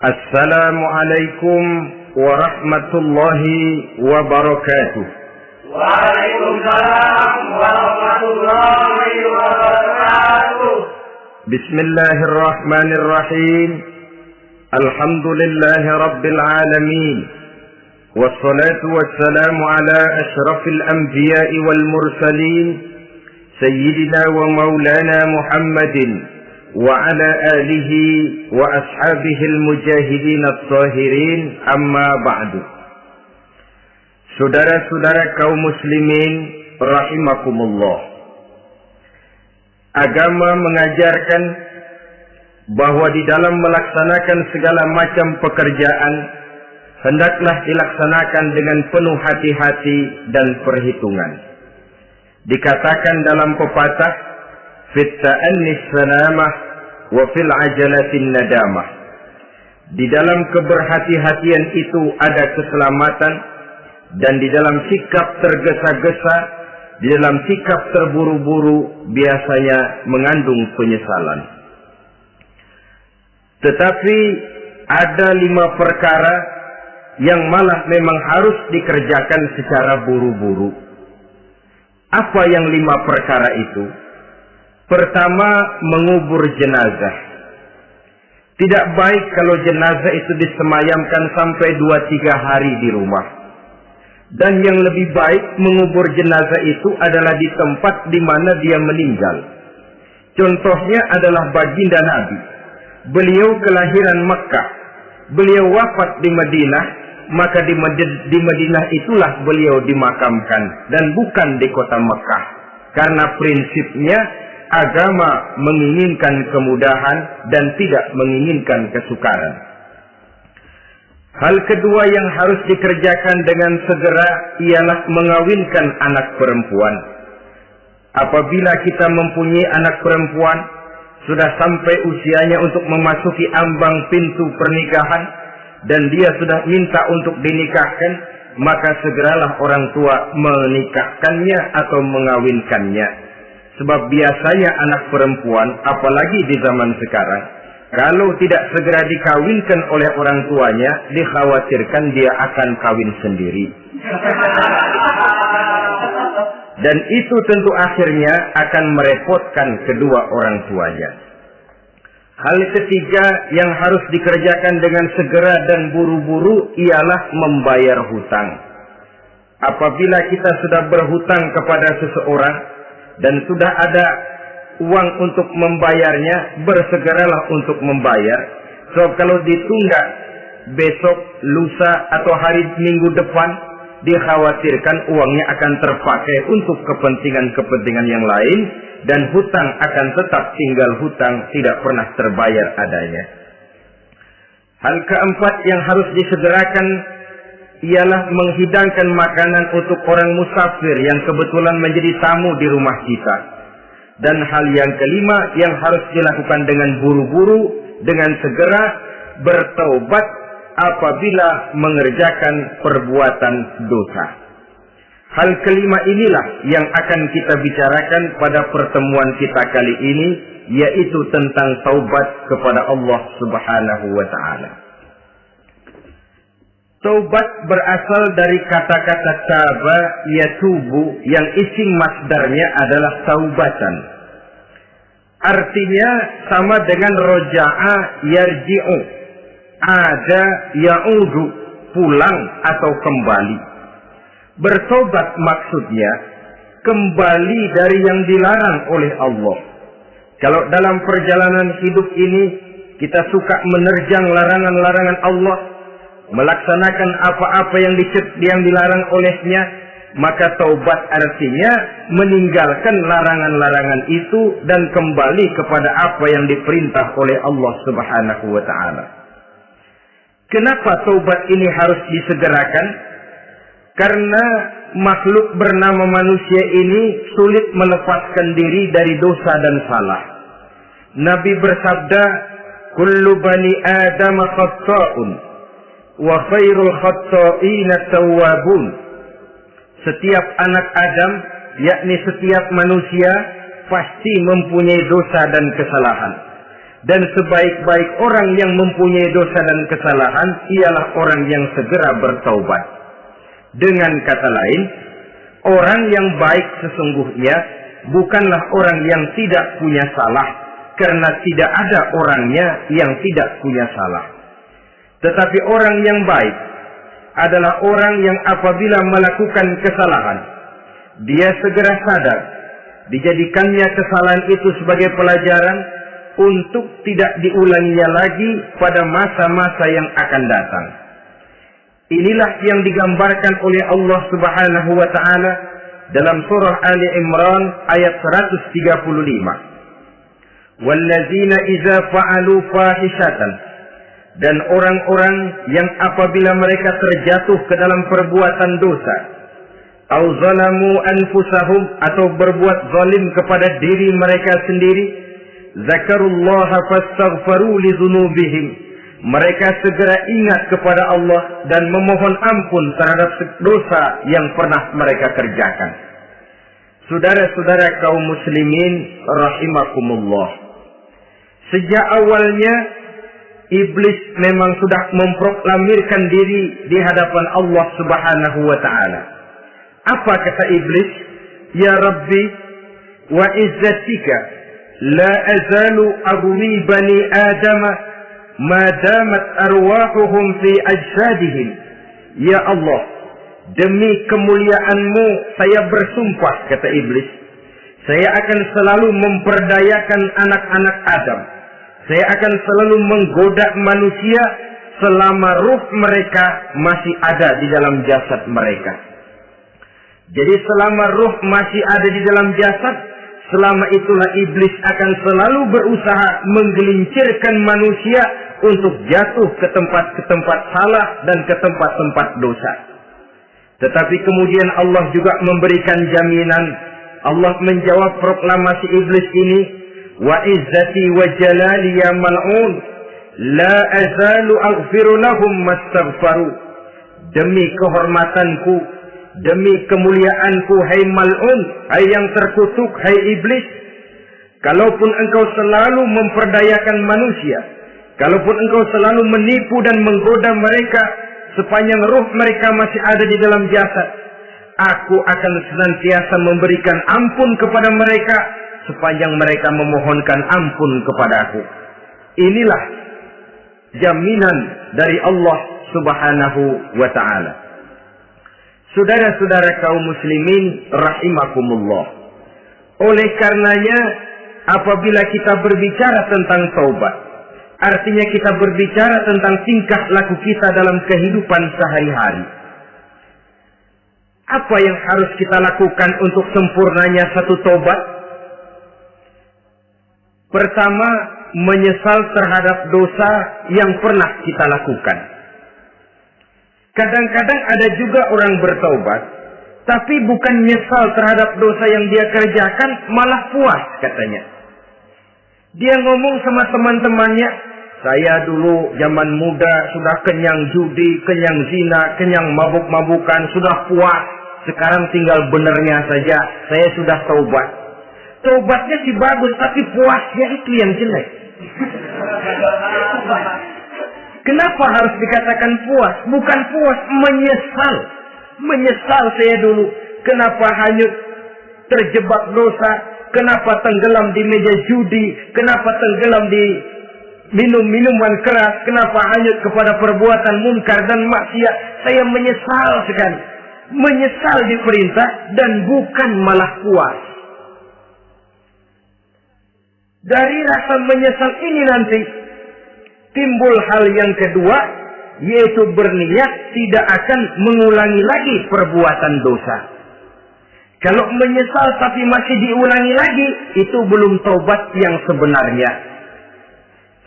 Assalamualaikum warahmatullahi wabarakatuh. Waalaikumsalam warahmatullahi wabarakatuh. Bismillahirrahmanirrahim. Alhamdulillahi rabbil alamin. Wassalatu wassalamu ala ashrafil anbiya'i wal mursalin, sayyidina wa maulana Muhammadin wa ala alihi wa ashabihil mujahidin at-tahirin, amma ba'du. Saudara-saudara kaum muslimin rahimakumullah, agama mengajarkan bahwa di dalam melaksanakan segala macam pekerjaan hendaklah dilaksanakan dengan penuh hati-hati dan perhitungan. Dikatakan dalam pepatah, fit ta'annis salamah wa fil ajalatin nadamah. Di dalam keberhati-hatian itu ada keselamatan, dan di dalam sikap tergesa-gesa, di dalam sikap terburu-buru biasanya mengandung penyesalan. Tetapi ada 5 perkara yang malah memang harus dikerjakan secara buru-buru. Apa yang 5 perkara itu? Pertama, mengubur jenazah. Tidak baik kalau jenazah itu disemayamkan sampai 2-3 hari di rumah. Dan yang lebih baik mengubur jenazah itu adalah di tempat di mana dia meninggal. Contohnya adalah baginda Nabi. Beliau kelahiran Mekah. Beliau wafat di Madinah, maka di Madinah itulah beliau dimakamkan dan bukan di kota Mekah. Karena prinsipnya agama menginginkan kemudahan dan tidak menginginkan kesukaran. Hal kedua yang harus dikerjakan dengan segera ialah mengawinkan anak perempuan. Apabila kita mempunyai anak perempuan, sudah sampai usianya untuk memasuki ambang pintu pernikahan, dan dia sudah minta untuk dinikahkan, maka segeralah orang tua menikahkannya atau mengawinkannya. Sebab biasanya anak perempuan, apalagi di zaman sekarang, kalau tidak segera dikawinkan oleh orang tuanya, dikhawatirkan dia akan kawin sendiri. Dan itu tentu akhirnya akan merepotkan kedua orang tuanya. Hal ketiga yang harus dikerjakan dengan segera dan buru-buru ialah membayar hutang. Apabila kita sudah berhutang kepada seseorang dan sudah ada uang untuk membayarnya, bersegeralah untuk membayar. So kalau ditunda besok, lusa atau hari minggu depan, dikhawatirkan uangnya akan terpakai untuk kepentingan-kepentingan yang lain, dan hutang akan tetap tinggal hutang, tidak pernah terbayar adanya. Hal keempat yang harus disegerakan ialah menghidangkan makanan untuk orang musafir yang kebetulan menjadi tamu di rumah kita. Dan hal yang kelima yang harus dilakukan dengan buru-buru, dengan segera bertaubat apabila mengerjakan perbuatan dosa. Hal kelima inilah yang akan kita bicarakan pada pertemuan kita kali ini, yaitu tentang taubat kepada Allah Subhanahu wa ta'ala. Taubat berasal dari kata-kata taba yatubu, yang isim masdarnya adalah taubatan. Artinya sama dengan roja'a yarji'u, ada ya'udu, pulang atau kembali. Bertobat maksudnya kembali dari yang dilarang oleh Allah. Kalau dalam perjalanan hidup ini kita suka menerjang larangan-larangan Allah, melaksanakan apa-apa yang dilarang olehnya, maka taubat artinya meninggalkan larangan-larangan itu dan kembali kepada apa yang diperintah oleh Allah Subhanahu wa ta'ala. Kenapa taubat ini harus disegerakan? Karena makhluk bernama manusia ini sulit melepaskan diri dari dosa dan salah. Nabi bersabda, "Kullu bani Adam khata'un, wa khairul khata'ina tawwabun." Setiap anak Adam, yakni setiap manusia, pasti mempunyai dosa dan kesalahan. Dan sebaik-baik orang yang mempunyai dosa dan kesalahan ialah orang yang segera bertaubat. Dengan kata lain, orang yang baik sesungguhnya bukanlah orang yang tidak punya salah, karena tidak ada orangnya yang tidak punya salah. Tetapi orang yang baik adalah orang yang apabila melakukan kesalahan, dia segera sadar, dijadikannya kesalahan itu sebagai pelajaran untuk tidak diulanginya lagi pada masa-masa yang akan datang. Inilah yang digambarkan oleh Allah Subhanahu wa taala dalam surah Ali Imran ayat 135. Wallazina idza fa'alu fahishatan, dan orang-orang yang apabila mereka terjatuh ke dalam perbuatan dosa, au zalamu anfusahum, atau berbuat zalim kepada diri mereka sendiri, zakarullaha fastaghfaru li dzunubihim, mereka segera ingat kepada Allah dan memohon ampun terhadap dosa yang pernah mereka kerjakan. Saudara-saudara kaum muslimin rahimakumullah, sejak awalnya iblis memang sudah memproklamirkan diri di hadapan Allah Subhanahu wa taala. Apa kata iblis? Ya Rabbi wa izzatika la azalu aghwi bani adama ma damat arwahuhum fi ajsadihim. Ya Allah, demi kemuliaan-Mu saya bersumpah, kata iblis, saya akan selalu memperdayakan anak-anak Adam. Saya akan selalu menggoda manusia selama ruh mereka masih ada di dalam jasad mereka. Jadi selama ruh masih ada di dalam jasad, selama itulah iblis akan selalu berusaha menggelincirkan manusia untuk jatuh ke tempat salah dan ke tempat-tempat dosa. Tetapi kemudian Allah juga memberikan jaminan. Allah menjawab proklamasi iblis ini, wa izzati wa jalali ya mal'un la azalu aghfiru lahum mastaghfaru. Demi kehormatanku, demi kemuliaanku, hai mal'un, hai yang terkutuk, hai iblis, kalaupun engkau selalu memperdayakan manusia, kalaupun engkau selalu menipu dan menggoda mereka sepanjang ruh mereka masih ada di dalam jasad, aku akan senantiasa memberikan ampun kepada mereka sepanjang mereka memohonkan ampun kepadaku. Inilah jaminan dari Allah Subhanahu wa ta'ala. Saudara-saudara kaum muslimin rahimakumullah, oleh karenanya apabila kita berbicara tentang taubat, artinya kita berbicara tentang tingkah laku kita dalam kehidupan sehari-hari. Apa yang harus kita lakukan untuk sempurnanya satu taubat? Pertama, menyesal terhadap dosa yang pernah kita lakukan. Kadang-kadang ada juga orang bertaubat, tapi bukan nyesal terhadap dosa yang dia kerjakan, malah puas katanya. Dia ngomong sama teman-temannya, saya dulu zaman muda sudah kenyang judi, kenyang zina, kenyang mabuk-mabukan, sudah puas. Sekarang tinggal benernya saja, saya sudah taubat. Taubatnya sih bagus, tapi puasnya itu yang jelek. Kenapa harus dikatakan puas? Bukan puas, menyesal. Menyesal saya dulu. Kenapa hanyut terjebak dosa? Kenapa tenggelam di meja judi? Kenapa tenggelam di minum-minuman keras? Kenapa hanyut kepada perbuatan munkar dan maksiat? Saya menyesal sekali. Menyesal diperintah dan bukan malah puas. Dari rasa menyesal ini nanti timbul hal yang kedua, yaitu berniat tidak akan mengulangi lagi perbuatan dosa. Kalau menyesal tapi masih diulangi lagi, itu belum taubat yang sebenarnya.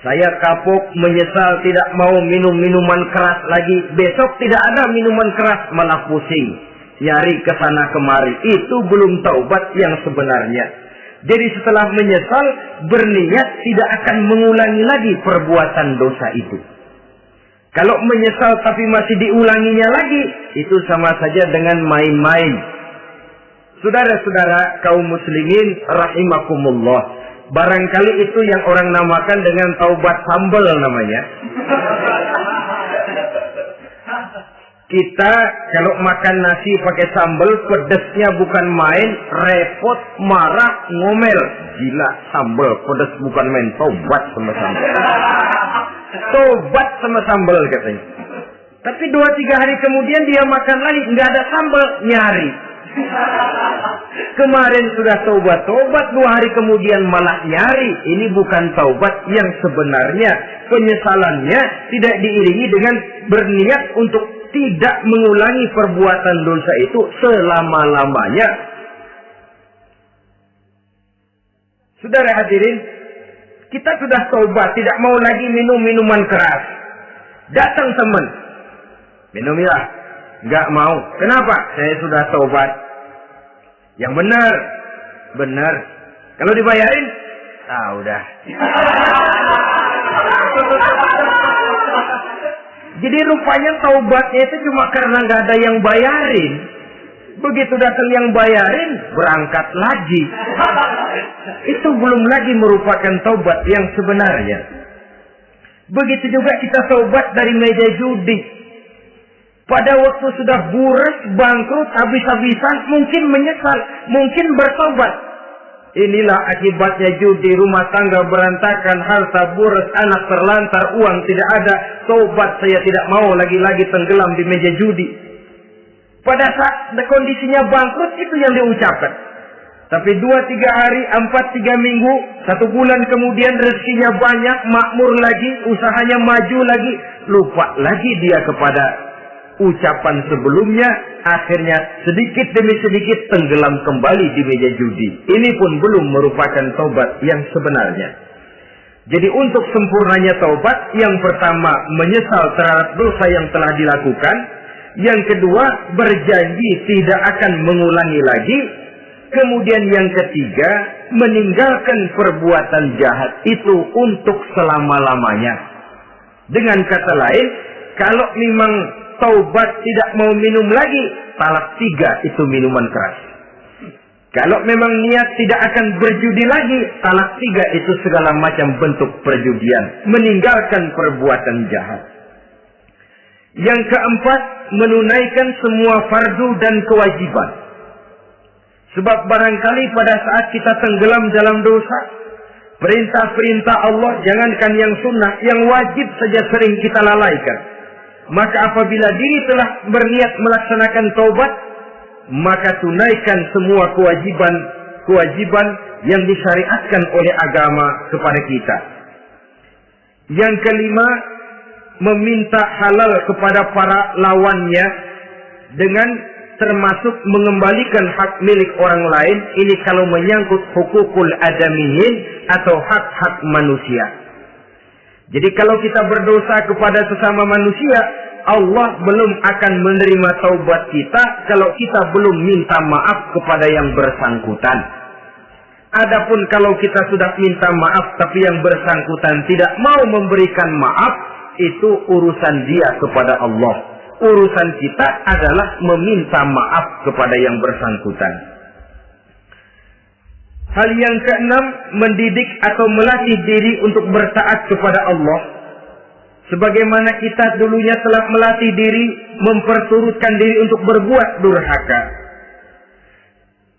Saya kapok, menyesal, tidak mau minum minuman keras lagi. Besok tidak ada minuman keras, malah pusing. Nyari ke sana kemari. Itu belum taubat yang sebenarnya. Jadi setelah menyesal, berniat tidak akan mengulangi lagi perbuatan dosa itu. Kalau menyesal tapi masih diulanginya lagi, itu sama saja dengan main-main. Saudara-saudara kaum muslimin rahimakumullah, Barangkali itu yang orang namakan dengan taubat sambal namanya. Kita kalau makan nasi pakai sambal, pedesnya bukan main, repot, marah, ngomel. Gila, sambal pedes bukan main, tobat sama sambal. Tobat sama sambal katanya. Tapi 2-3 hari kemudian dia makan lagi, nggak ada sambal, nyari. Kemarin sudah tobat, 2 hari kemudian malah nyari. Ini bukan taubat yang sebenarnya. Penyesalannya tidak diiringi dengan berniat untuk tidak mengulangi perbuatan dosa itu selama-lamanya. Saudara hadirin, kita sudah taubat, tidak mau lagi minum minuman keras. Datang teman, minum ya. Nggak mau. Kenapa? Saya sudah taubat. Yang benar. Benar. Kalau dibayarin, udah. Jadi rupanya taubatnya itu cuma karena nggak ada yang bayarin. Begitu datang yang bayarin, berangkat lagi. Itu belum lagi merupakan taubat yang sebenarnya. Begitu juga kita taubat dari meja judi. Pada waktu sudah buras, bangkrut, habis-habisan, mungkin menyesal, mungkin bertobat. Inilah akibatnya judi, rumah tangga berantakan, harta buras, anak terlantar, uang tidak ada. Tobat, saya tidak mau lagi-lagi tenggelam di meja judi. Pada saat kondisinya bangkrut, itu yang diucapkan. Tapi 2-3 hari, 4-3 minggu, 1 bulan kemudian rezekinya banyak, makmur lagi, usahanya maju lagi, lupa lagi dia kepada ucapan sebelumnya, akhirnya sedikit demi sedikit tenggelam kembali di meja judi. Ini pun belum merupakan taubat yang sebenarnya. Jadi untuk sempurnanya taubat, yang pertama menyesal terhadap dosa yang telah dilakukan, yang kedua berjanji tidak akan mengulangi lagi, kemudian yang ketiga meninggalkan perbuatan jahat itu untuk selama-lamanya. Dengan kata lain, kalau memang taubat tidak mau minum lagi, talak 3 itu minuman keras. Kalau memang niat tidak akan berjudi lagi, talak 3 itu segala macam bentuk perjudian, meninggalkan perbuatan jahat. Yang keempat, menunaikan semua fardu dan kewajiban. Sebab barangkali pada saat kita tenggelam dalam dosa, perintah-perintah Allah, jangankan yang sunnah, yang wajib saja sering kita lalaikan. Maka apabila diri telah berniat melaksanakan taubat, maka tunaikan semua kewajiban yang disyariatkan oleh agama kepada kita. Yang kelima, meminta halal kepada para lawannya dengan termasuk mengembalikan hak milik orang lain. Ini kalau menyangkut hukukul adamiyin atau hak-hak manusia. Jadi kalau kita berdosa kepada sesama manusia, Allah belum akan menerima taubat kita kalau kita belum minta maaf kepada yang bersangkutan. Adapun kalau kita sudah minta maaf tapi yang bersangkutan tidak mau memberikan maaf, itu urusan dia kepada Allah. Urusan kita adalah meminta maaf kepada yang bersangkutan. Hal yang keenam, mendidik atau melatih diri untuk bertaat kepada Allah. Sebagaimana kita dulunya telah melatih diri, memperturutkan diri untuk berbuat durhaka.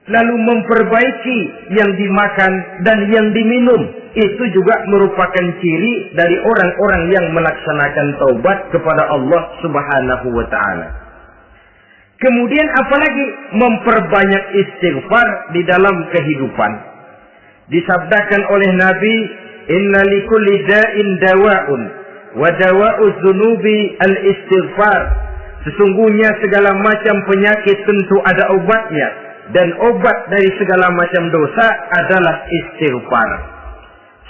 Lalu memperbaiki yang dimakan dan yang diminum. Itu juga merupakan ciri dari orang-orang yang melaksanakan taubat kepada Allah Subhanahu wa ta'ala. Kemudian apalagi memperbanyak istighfar di dalam kehidupan. Disabdakan oleh Nabi, inna likulli da'in dawa'un wa dawa'u dzunubi al-istighfar. Sesungguhnya segala macam penyakit tentu ada obatnya, dan obat dari segala macam dosa adalah istighfar.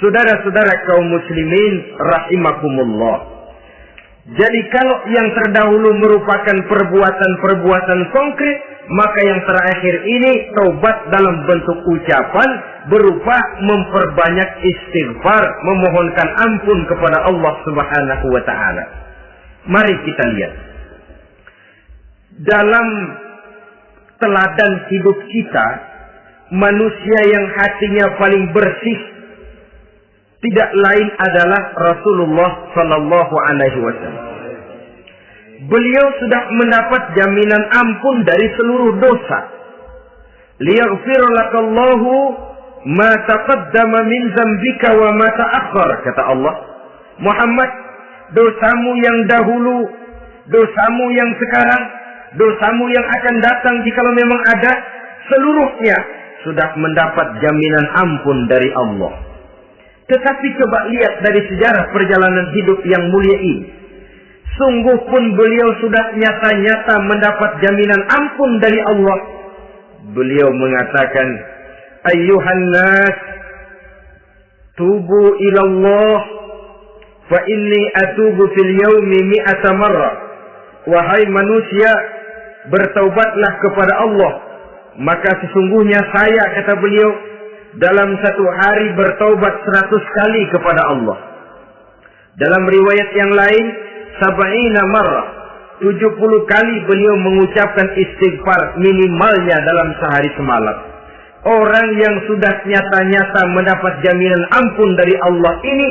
Saudara-saudara kaum muslimin rahimakumullah. Jadi kalau yang terdahulu merupakan perbuatan-perbuatan konkret, maka yang terakhir ini taubat dalam bentuk ucapan berupa memperbanyak istighfar, memohonkan ampun kepada Allah Subhanahu wa ta'ala. Mari kita lihat. Dalam teladan hidup kita, manusia yang hatinya paling bersih, tidak lain adalah Rasulullah sallallahu alaihi wasallam. Beliau sudah mendapat jaminan ampun dari seluruh dosa. Liyaghfir lakallahu ma taqaddama min dzambika wa ma ta'akhkhar, kata Allah. Muhammad, dosamu yang dahulu, dosamu yang sekarang, dosamu yang akan datang jikalau memang ada, seluruhnya sudah mendapat jaminan ampun dari Allah. Tetapi coba lihat dari sejarah perjalanan hidup yang mulia ini. Sungguh pun beliau sudah nyata-nyata mendapat jaminan ampun dari Allah. Beliau mengatakan, ayyuhan nas, tubu ilallah, fa inni atubu fil yaumi mi'ata marrah. Wahai manusia, bertaubatlah kepada Allah. Maka sesungguhnya saya, kata beliau, dalam satu hari bertaubat 100 kali kepada Allah. Dalam riwayat yang lain, 70 marrah, 70 kali beliau mengucapkan istighfar minimalnya dalam sehari semalam. Orang yang sudah nyata-nyata mendapat jaminan ampun dari Allah ini,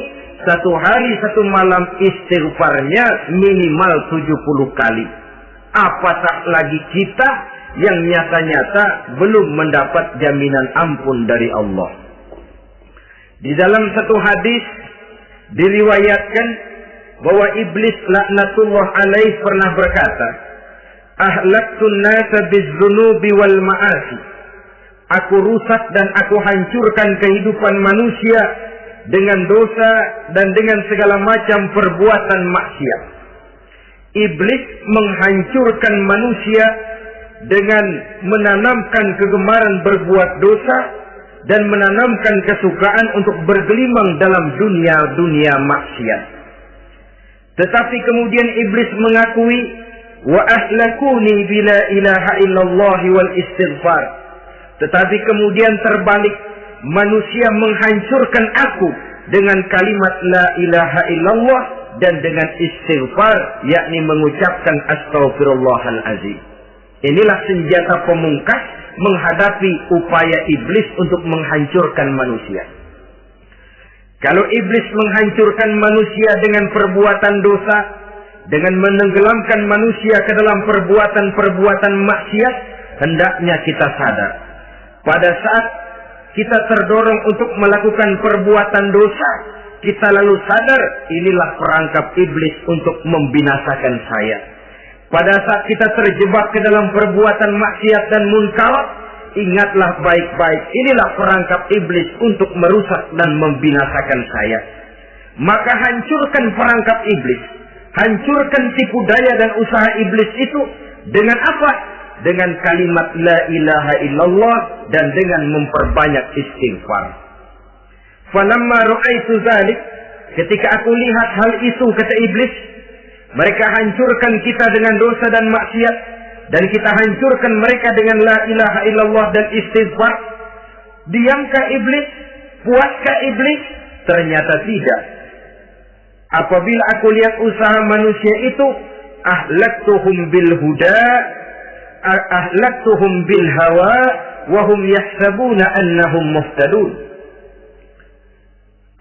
satu hari satu malam istighfarnya minimal 70 kali. Apatah lagi kita yang nyata-nyata belum mendapat jaminan ampun dari Allah. Di dalam satu hadis diriwayatkan bahwa iblis laknatullah alaih pernah berkata, ahlaktun nasa bizzunubi wal ma'asi. Aku rusak dan aku hancurkan kehidupan manusia dengan dosa dan dengan segala macam perbuatan maksiat. Iblis menghancurkan manusia dengan menanamkan kegemaran berbuat dosa dan menanamkan kesukaan untuk bergelimang dalam dunia maksiat. Tetapi kemudian iblis mengakui, wa ahlakuni bila ilaha illallah wal istighfar. Tetapi kemudian terbalik, manusia menghancurkan aku dengan kalimat la ilaha illallah dan dengan istighfar, yakni mengucapkan astaghfirullahalazim. Inilah senjata pemungkas menghadapi upaya iblis untuk menghancurkan manusia. Kalau iblis menghancurkan manusia dengan perbuatan dosa, dengan menenggelamkan manusia ke dalam perbuatan-perbuatan maksiat, hendaknya kita sadar. Pada saat kita terdorong untuk melakukan perbuatan dosa, kita lalu sadar inilah perangkap iblis untuk membinasakan saya. Pada saat kita terjebak ke dalam perbuatan maksiat dan munkarat, ingatlah baik-baik, inilah perangkap iblis untuk merusak dan membinasakan saya. Maka hancurkan perangkap iblis, hancurkan tipu daya dan usaha iblis itu dengan apa? Dengan kalimat la ilaha illallah dan dengan memperbanyak istighfar. Falamma ra'aitu dzalik, ketika aku lihat hal itu, kata iblis, mereka hancurkan kita dengan dosa dan maksiat, dan kita hancurkan mereka dengan la ilaha illallah dan istighfar. Diamkah iblis? Puaskah iblis? Ternyata tidak. Apabila aku lihat usaha manusia itu, ahlaktuhum bil huda, ahlaktuhum bil hawa, wa hum yahsabuna annahum muhtadun.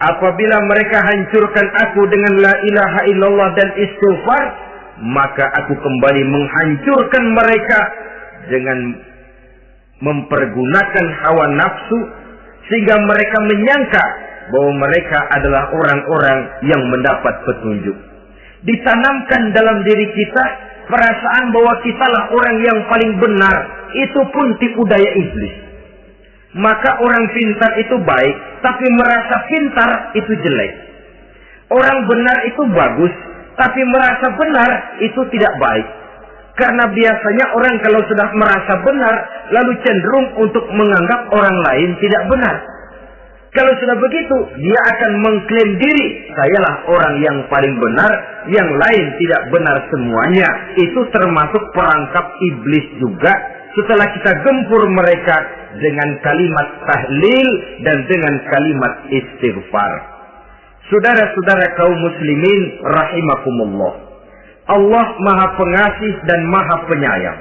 Apabila mereka hancurkan aku dengan la ilaha illallah dan istighfar, maka aku kembali menghancurkan mereka dengan mempergunakan hawa nafsu, sehingga mereka menyangka bahwa mereka adalah orang-orang yang mendapat petunjuk. Ditanamkan dalam diri kita perasaan bahwa kitalah orang yang paling benar, itu pun tipu daya iblis. Maka orang pintar itu baik, tapi merasa pintar itu jelek. Orang benar itu bagus, tapi merasa benar itu tidak baik. Karena biasanya orang kalau sudah merasa benar, lalu cenderung untuk menganggap orang lain tidak benar. Kalau sudah begitu, dia akan mengklaim diri, sayalah orang yang paling benar, yang lain tidak benar semuanya. Itu termasuk perangkap iblis juga. Setelah kita gempur mereka dengan kalimat tahlil dan dengan kalimat istighfar. Saudara-saudara kaum muslimin rahimakumullah, Allah Maha Pengasih dan Maha Penyayang.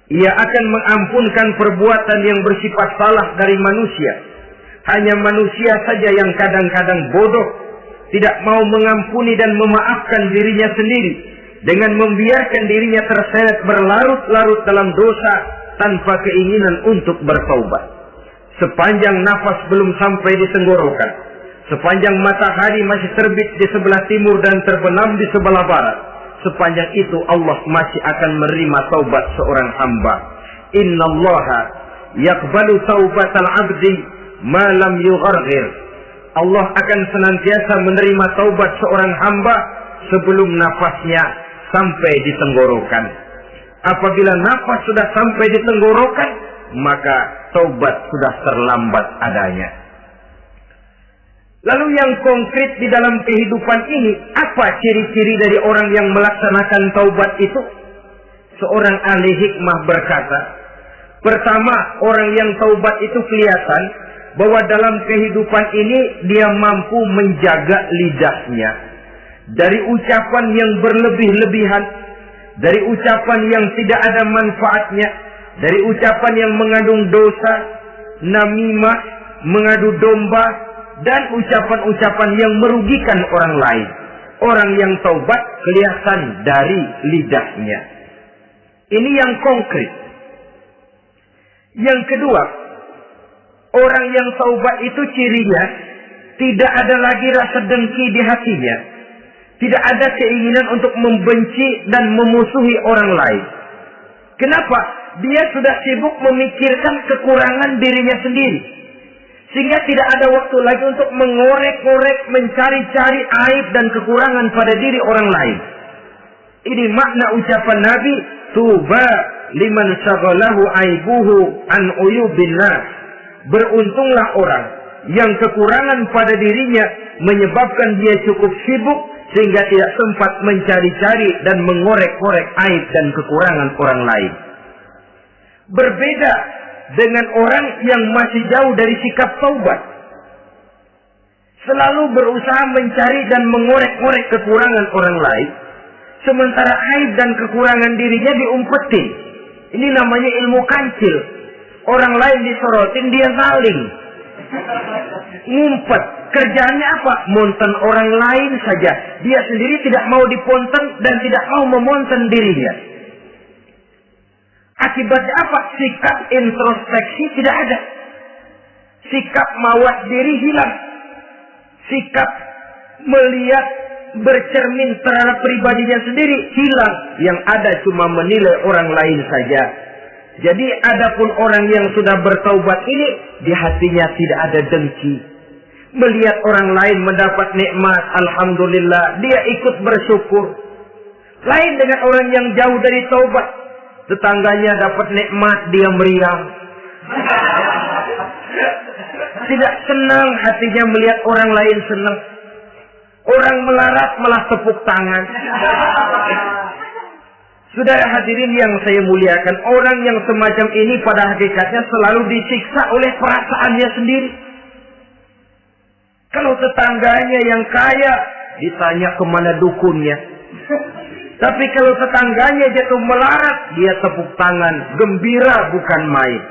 Ia akan mengampunkan perbuatan yang bersifat salah dari manusia, Hanya manusia saja yang kadang-kadang bodoh, tidak mau mengampuni dan memaafkan dirinya sendiri, dengan membiarkan dirinya terseret berlarut-larut dalam dosa tanpa keinginan untuk bertaubat. Sepanjang nafas belum sampai di tenggorokan, sepanjang matahari masih terbit di sebelah timur dan terbenam di sebelah barat, sepanjang itu Allah masih akan menerima taubat seorang hamba. Innallaha yaqbalu taubatal abdi ma lam yugharghir. Allah akan senantiasa menerima taubat seorang hamba sebelum nafasnya sampai di tenggorokan. Apabila nafas sudah sampai di tenggorokan, maka taubat sudah terlambat adanya. Lalu yang konkret di dalam kehidupan ini, apa ciri-ciri dari orang yang melaksanakan taubat itu? Seorang ahli hikmah berkata, pertama, orang yang taubat itu kelihatan bahwa dalam kehidupan ini dia mampu menjaga lidahnya dari ucapan yang berlebih-lebihan, dari ucapan yang tidak ada manfaatnya, dari ucapan yang mengandung dosa, namimah, mengadu domba, dan ucapan-ucapan yang merugikan orang lain. Orang yang taubat kelihatan dari lidahnya. Ini yang konkret. Yang kedua, orang yang taubat itu cirinya tidak ada lagi rasa dengki di hatinya. Tidak ada keinginan untuk membenci dan memusuhi orang lain. Kenapa? Dia sudah sibuk memikirkan kekurangan dirinya sendiri. Sehingga tidak ada waktu lagi untuk mengorek-ngorek, mencari-cari aib dan kekurangan pada diri orang lain. Ini makna ucapan Nabi, tuba liman syaghalahu aibuhu an uyubin nas. Beruntunglah orang yang kekurangan pada dirinya menyebabkan dia cukup sibuk sehingga tidak sempat mencari-cari dan mengorek-ngorek aib dan kekurangan orang lain. Berbeda dengan orang yang masih jauh dari sikap taubat. Selalu berusaha mencari dan mengorek-ngorek kekurangan orang lain, sementara aib dan kekurangan dirinya diumpetin. Ini namanya ilmu kancil. Orang lain disorotin, dia zalim. Ngumpet. Kerjanya apa? Monten orang lain saja. Dia sendiri tidak mau diponten dan tidak mau memonten dirinya. Akibatnya apa? Sikap introspeksi tidak ada. Sikap mawas diri hilang. Sikap melihat, bercermin terhadap pribadinya sendiri hilang. Yang ada cuma menilai orang lain saja. Jadi adapun orang yang sudah bertaubat ini, di hatinya tidak ada dengki. Melihat orang lain mendapat nikmat, alhamdulillah, dia ikut bersyukur. Lain dengan orang yang jauh dari taubat. Tetangganya dapat nikmat, dia meriang. Tidak senang hatinya melihat orang lain senang. Orang melarat malah tepuk tangan. Saudara hadirin yang saya muliakan, orang yang semacam ini pada hakikatnya selalu disiksa oleh perasaannya sendiri. Kalau tetangganya yang kaya, ditanya kemana dukunnya. Tapi kalau tetangganya jatuh melarat, dia tepuk tangan, gembira bukan main.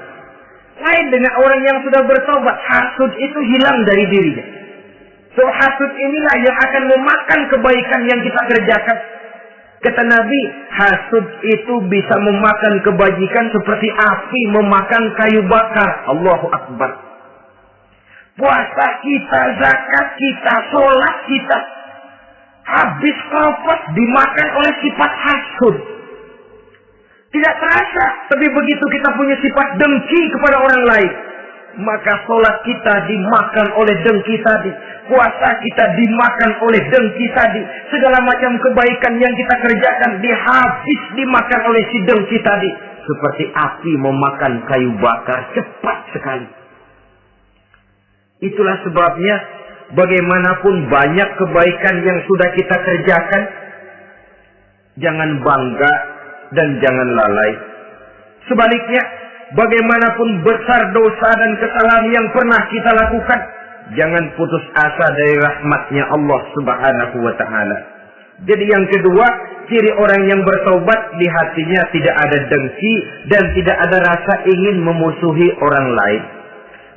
Lain dengan orang yang sudah bertobat, hasud itu hilang dari dirinya. So hasud inilah yang akan memakan kebaikan yang kita kerjakan. Kata Nabi, hasud itu bisa memakan kebajikan seperti api memakan kayu bakar. Allahu Akbar. Puasa kita, zakat kita, sholat kita, habis kafas dimakan oleh sifat hasud. Tidak terasa, tapi begitu kita punya sifat dengki kepada orang lain, maka sholat kita dimakan oleh dengki tadi. Puasa kita dimakan oleh dengki tadi. Segala macam kebaikan yang kita kerjakan dihabis dimakan oleh si dengki tadi. Seperti api memakan kayu bakar, cepat sekali. Itulah sebabnya bagaimanapun banyak kebaikan yang sudah kita kerjakan, jangan bangga dan jangan lalai. Sebaliknya, bagaimanapun besar dosa dan kesalahan yang pernah kita lakukan, jangan putus asa dari rahmatnya Allah Subhanahu wa ta'ala. Jadi yang kedua, ciri orang yang bertaubat, di hatinya tidak ada dengki dan tidak ada rasa ingin memusuhi orang lain.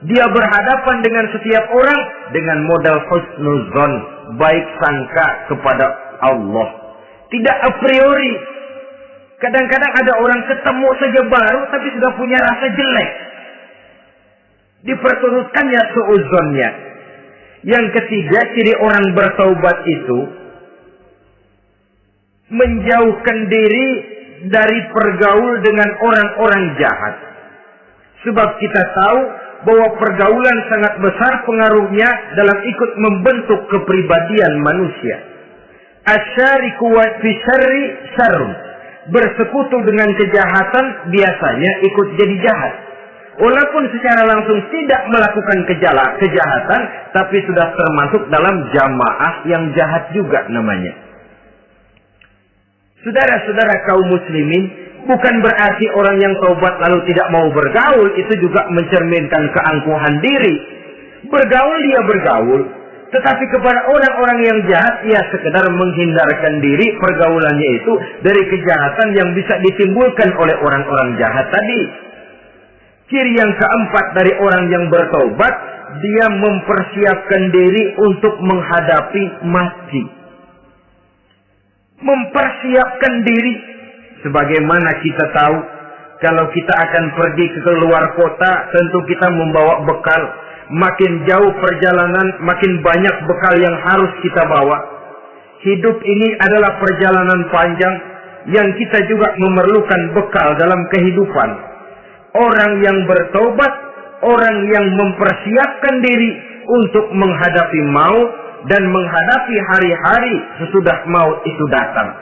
Dia berhadapan dengan setiap orang dengan modal husnuzon, baik sangka kepada Allah. Tidak a priori. Kadang-kadang ada orang ketemu saja baru tapi sudah punya rasa jelek. Diperturutkannya suuzonnya. Yang ketiga, ciri orang bertaubat itu menjauhkan diri dari pergaul dengan orang-orang jahat. Sebab kita tahu bahwa pergaulan sangat besar pengaruhnya dalam ikut membentuk kepribadian manusia. Asyariku wa fi syarri syarrun. Bersekutu dengan kejahatan biasanya ikut jadi jahat. Walaupun secara langsung tidak melakukan kejahatan, tapi sudah termasuk dalam jamaah yang jahat juga namanya. Saudara-saudara kaum muslimin, bukan berarti orang yang taubat lalu tidak mau bergaul, itu juga mencerminkan keangkuhan diri. Bergaul dia bergaul, tetapi kepada orang-orang yang jahat, ia sekedar menghindarkan diri pergaulannya itu dari kejahatan yang bisa ditimbulkan oleh orang-orang jahat tadi. Ciri yang keempat dari orang yang bertaubat, dia mempersiapkan diri untuk menghadapi mati. Mempersiapkan diri. Sebagaimana kita tahu, kalau kita akan pergi ke luar kota, tentu kita membawa bekal. Makin jauh perjalanan, makin banyak bekal yang harus kita bawa. Hidup ini adalah perjalanan panjang yang kita juga memerlukan bekal dalam kehidupan. Orang yang bertobat, orang yang mempersiapkan diri untuk menghadapi maut dan menghadapi hari-hari sesudah maut itu datang.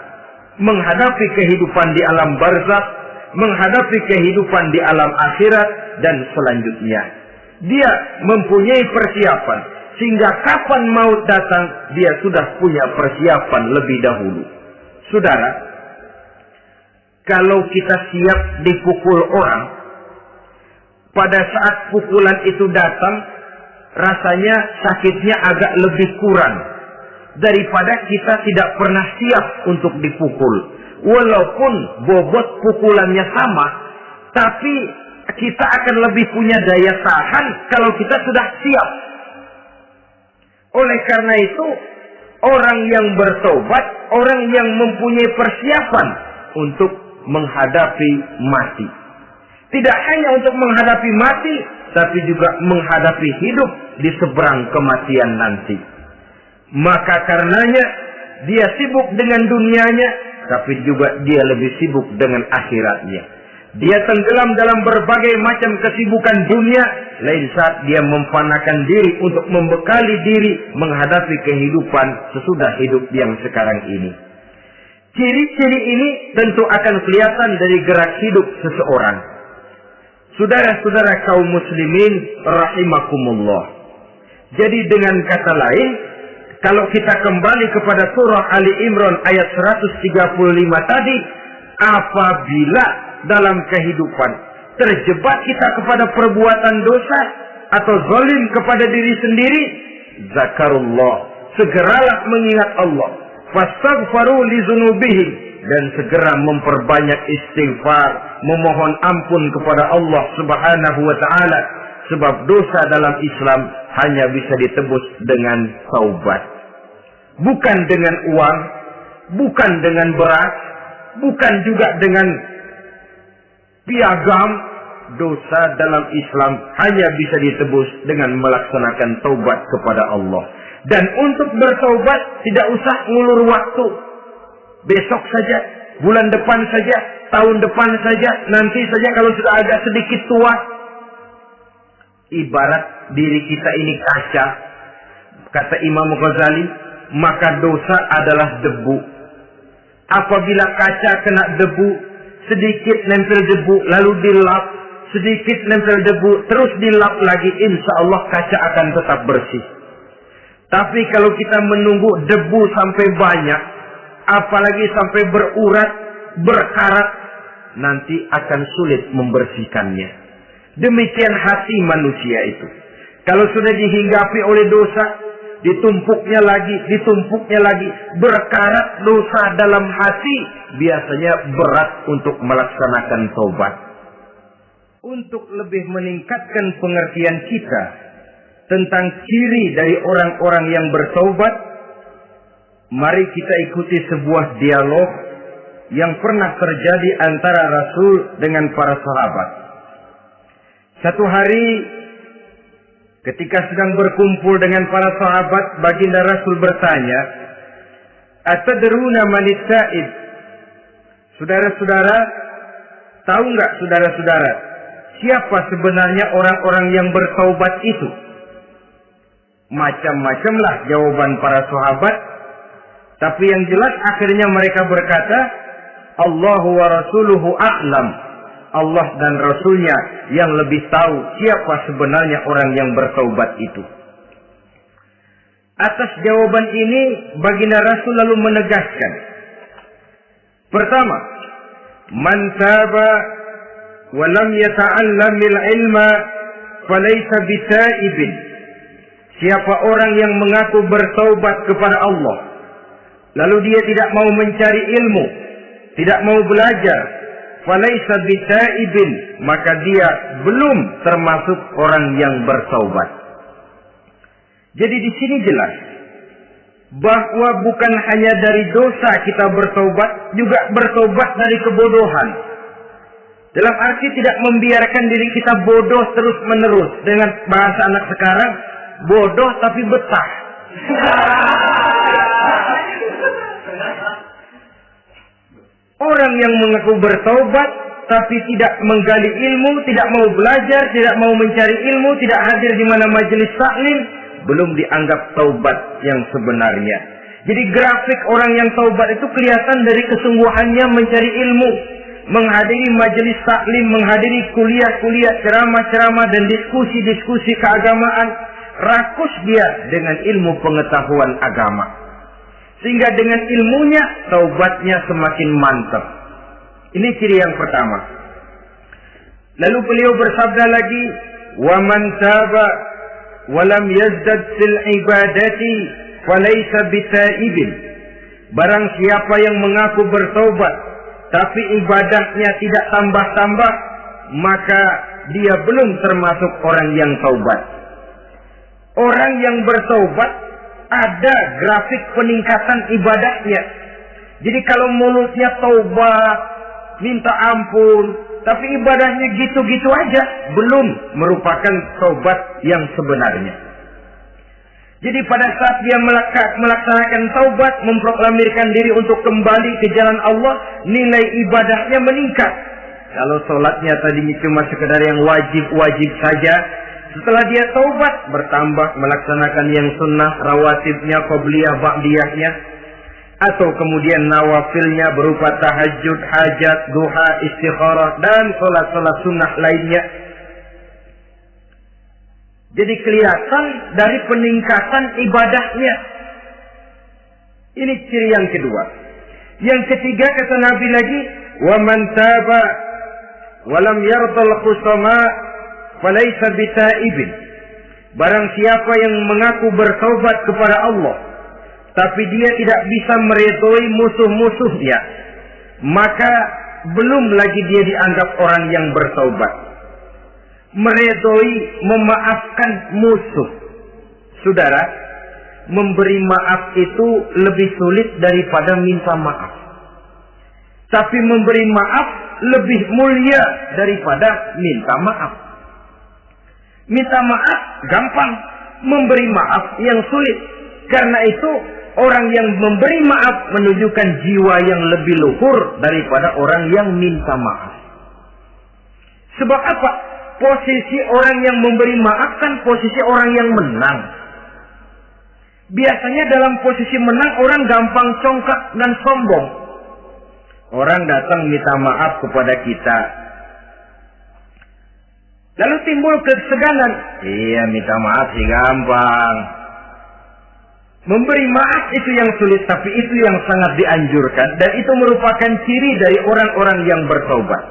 Menghadapi kehidupan di alam barzakh, menghadapi kehidupan di alam akhirat dan selanjutnya. Dia mempunyai persiapan sehingga kapan maut datang dia sudah punya persiapan lebih dahulu. Saudara, kalau kita siap dipukul orang, pada saat pukulan itu datang, rasanya sakitnya agak lebih kurang daripada kita tidak pernah siap untuk dipukul. Walaupun bobot pukulannya sama, tapi kita akan lebih punya daya tahan kalau kita sudah siap. Oleh karena itu, orang yang bertobat, orang yang mempunyai persiapan untuk menghadapi mati. Tidak hanya untuk menghadapi mati, tapi juga menghadapi hidup di seberang kematian nanti. Maka karenanya, dia sibuk dengan dunianya, tapi juga dia lebih sibuk dengan akhiratnya. Dia tenggelam dalam berbagai macam kesibukan dunia, lain saat dia memfanakan diri untuk membekali diri menghadapi kehidupan sesudah hidup yang sekarang ini. Ciri-ciri ini tentu akan kelihatan dari gerak hidup seseorang. Saudara-saudara kaum muslimin rahimakumullah. Jadi dengan kata lain, kalau kita kembali kepada surah Ali Imran ayat 135 tadi, apabila dalam kehidupan terjebak kita kepada perbuatan dosa atau zalim kepada diri sendiri, zakarullah, segeralah mengingat Allah, fastaghfaru li dzunubihim, dan segera memperbanyak istighfar, memohon ampun kepada Allah Subhanahu wa taala, sebab dosa dalam Islam hanya bisa ditebus dengan taubat. Bukan dengan uang, bukan dengan beras, bukan juga dengan piagam. Dosa dalam Islam hanya bisa ditebus dengan melaksanakan taubat kepada Allah. Dan untuk bertaubat tidak usah ngulur waktu. Besok saja, bulan depan saja, tahun depan saja, nanti saja kalau sudah agak sedikit tua. Ibarat diri kita ini kaca, kata Imam Ghazali, maka dosa adalah debu. Apabila kaca kena debu, sedikit nempel debu, lalu dilap, sedikit nempel debu, terus dilap lagi, insya Allah kaca akan tetap bersih. Tapi kalau kita menunggu debu sampai banyak, apalagi sampai berurat, berkarat, nanti akan sulit membersihkannya. Demikian hati manusia itu. Kalau sudah dihinggapi oleh dosa, ditumpuknya lagi, berkarat dosa dalam hati, biasanya berat untuk melaksanakan taubat. untuk lebih meningkatkan pengertian kita tentang ciri dari orang-orang yang bertaubat, mari kita ikuti sebuah dialog yang pernah terjadi antara Rasul dengan para sahabat. Satu hari ketika sedang berkumpul dengan para sahabat, baginda Rasul bertanya, "Atadruna manit ta'ib?" Saudara-saudara, tahu nggak saudara-saudara, siapa sebenarnya orang-orang yang bertaubat itu? Macam-macamlah jawaban para sahabat, tapi yang jelas akhirnya mereka berkata, Allahu wa rasuluhu a'lam. Allah dan Rasulnya yang lebih tahu siapa sebenarnya orang yang bertaubat itu. Atas jawaban ini, baginda Rasul lalu menegaskan. Pertama, man taba wa lam yata'allamil ilma falaysa bita'ibin. Siapa orang yang mengaku bertaubat kepada Allah, lalu dia tidak mau mencari ilmu, tidak mau belajar, falaysa bita'ibin, maka dia belum termasuk orang yang bertaubat. Jadi di sini jelas bahwa bukan hanya dari dosa kita bertaubat, juga bertaubat dari kebodohan. Dalam arti tidak membiarkan diri kita bodoh terus menerus. Dengan bahasa anak sekarang, bodoh tapi betah. Orang yang mengaku bertaubat tapi tidak menggali ilmu, tidak mau belajar, tidak mau mencari ilmu, tidak hadir di mana majelis taklim, belum dianggap taubat yang sebenarnya. Jadi grafik orang yang taubat itu kelihatan dari kesungguhannya mencari ilmu, menghadiri majelis taklim, menghadiri kuliah-kuliah, ceramah-ceramah dan diskusi-diskusi keagamaan. Rakus dia dengan ilmu pengetahuan agama. Sehingga dengan ilmunya, taubatnya semakin mantap. Ini ciri yang pertama. Lalu beliau bersabda lagi, وَمَنْ تَابَ وَلَمْ يَزْدَدْ فِي الْعِبَادَةِ فَلَيْسَ بِتَائِبٍ. Barang siapa yang mengaku bertaubat, tapi ibadahnya tidak tambah-tambah, maka dia belum termasuk orang yang taubat. Orang yang bertaubat ada grafik peningkatan ibadahnya. Jadi kalau mulutnya taubat, minta ampun, tapi ibadahnya gitu-gitu aja, belum merupakan taubat yang sebenarnya. Jadi pada saat dia melaksanakan taubat, memproklamirkan diri untuk kembali ke jalan Allah, nilai ibadahnya meningkat. Kalau sholatnya tadinya cuma sekedar yang wajib-wajib saja, setelah dia taubat, bertambah melaksanakan yang sunnah, rawatibnya, qobliyah, ba'diyahnya, atau kemudian nawafilnya berupa tahajud, hajat, duha, istikharah, dan sholat-sholat sunnah lainnya. Jadi kelihatan dari peningkatan ibadahnya. Ini ciri yang kedua. Yang ketiga kata Nabi lagi, وَمَنْ تَابَ وَلَمْ يَرْضَ الْخُصَمَاءَ فَلَيْسَ بِتَائِبٍ. Barang siapa yang mengaku bertaubat kepada Allah, tapi dia tidak bisa meridhoi musuh-musuhnya, maka belum lagi dia dianggap orang yang bertaubat. Meridhoi, memaafkan musuh. Saudara, memberi maaf itu lebih sulit daripada minta maaf. Tapi memberi maaf lebih mulia daripada minta maaf. Minta maaf gampang, memberi maaf yang sulit. Karena itu orang yang memberi maaf menunjukkan jiwa yang lebih luhur daripada orang yang minta maaf. Sebab apa? Posisi orang yang memberi maaf kan posisi orang yang menang. Biasanya dalam posisi menang orang gampang congkak dan sombong. Orang datang minta maaf kepada kita, lalu timbul keseganan. Iya, minta maaf sih gampang. Memberi maaf itu yang sulit, tapi itu yang sangat dianjurkan. Dan itu merupakan ciri dari orang-orang yang bertaubat.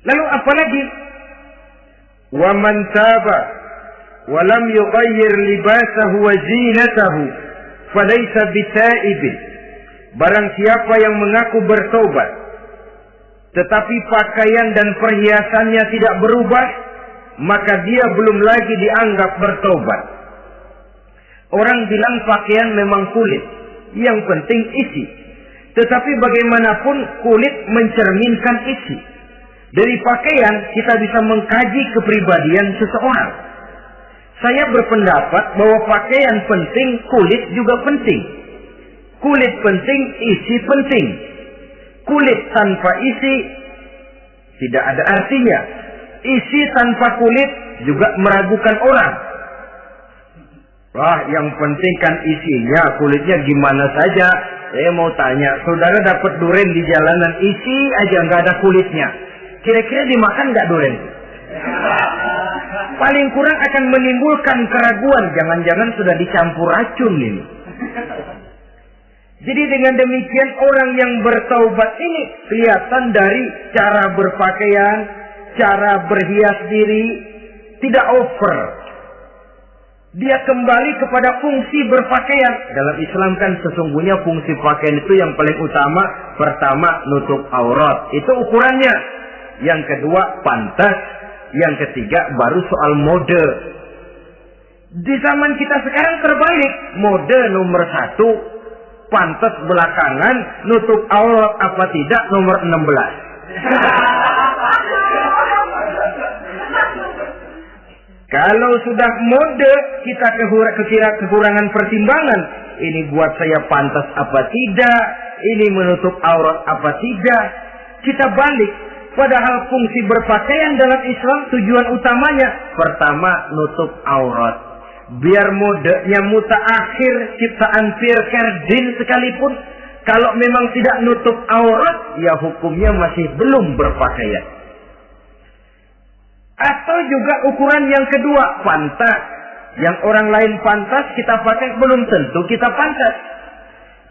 Lalu apalagi? وَمَنْ تَابَ وَلَمْ يُغَيِّرْ لِبَاسَهُ وَزِينَتَهُ فَلَيْسَ بِتَائِبٍ. Barang siapa yang mengaku bertaubat, tetapi pakaian dan perhiasannya tidak berubah, maka dia belum lagi dianggap bertobat. Orang bilang pakaian memang kulit, yang penting isi. Tetapi bagaimanapun kulit mencerminkan isi. Dari pakaian kita bisa mengkaji kepribadian seseorang. Saya berpendapat bahwa pakaian penting, kulit juga penting. Kulit penting, isi penting. Kulit tanpa isi tidak ada artinya. Isi tanpa kulit juga meragukan orang. Wah, yang penting kan isinya, kulitnya gimana saja. Saya mau tanya, saudara dapat duren di jalanan, isi aja nggak ada kulitnya. Kira-kira dimakan nggak duren? Paling kurang akan menimbulkan keraguan, jangan-jangan sudah dicampur racun ini. Jadi dengan demikian orang yang bertaubat ini kelihatan dari cara berpakaian, cara berhias diri, tidak over. Dia kembali kepada fungsi berpakaian. Dalam Islam kan sesungguhnya fungsi pakaian itu yang paling utama. Pertama, nutup aurat. Itu ukurannya. Yang kedua, pantas. Yang ketiga, baru soal mode. Di zaman kita sekarang terbalik. Mode nomor 1, pantas belakangan, nutup aurat apa tidak nomor 16. Kalau sudah mode, kita kekurangan pertimbangan. Ini buat saya pantas apa tidak, ini menutup aurat apa tidak. Kita balik. Padahal fungsi berpakaian dalam Islam tujuan utamanya pertama nutup aurat. Biar modenya mutaakhir ciptaan Pierre Cardin sekalipun, kalau memang tidak nutup aurat, ya hukumnya masih belum berpakaian. Atau juga ukuran yang kedua, pantas. Yang orang lain pantas, kita pakai belum tentu kita pantas.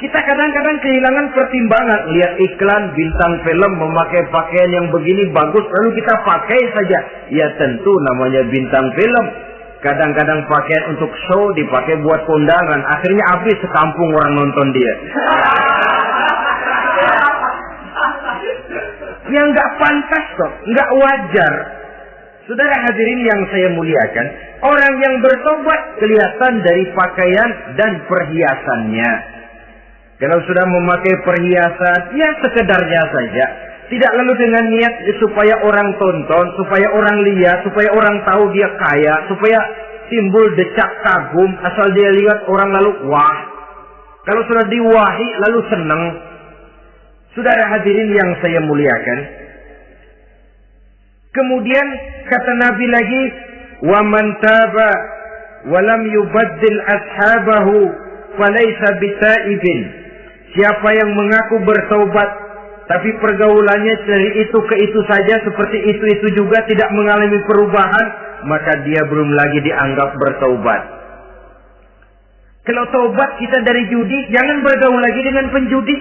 Kita kadang-kadang kehilangan pertimbangan. Lihat iklan bintang film memakai pakaian yang begini bagus, lalu kita pakai saja. Ya tentu namanya bintang film. Kadang-kadang pakaian untuk show dipakai buat kondangan. Akhirnya habis sekampung orang nonton dia. Yang nggak pantas kok, nggak wajar. Saudara hadirin yang saya muliakan, orang yang bertobat kelihatan dari pakaian dan perhiasannya. Kalau sudah memakai perhiasan, ya sekedarnya saja. Tidak lalu dengan niat supaya orang tonton, supaya orang lihat, supaya orang tahu dia kaya, supaya timbul decak kagum, asal dia lihat orang lalu wah. Kalau sudah diwahi lalu senang. Saudara hadirin yang saya muliakan, kemudian kata Nabi lagi, wa man taba wa lam yubaddil ashabahu falaysa bitaibin. Siapa yang mengaku bertaubat tapi pergaulannya dari itu ke itu saja, seperti itu juga tidak mengalami perubahan, maka dia belum lagi dianggap bertaubat. Kalau taubat kita dari judi, jangan bergaul lagi dengan penjudi.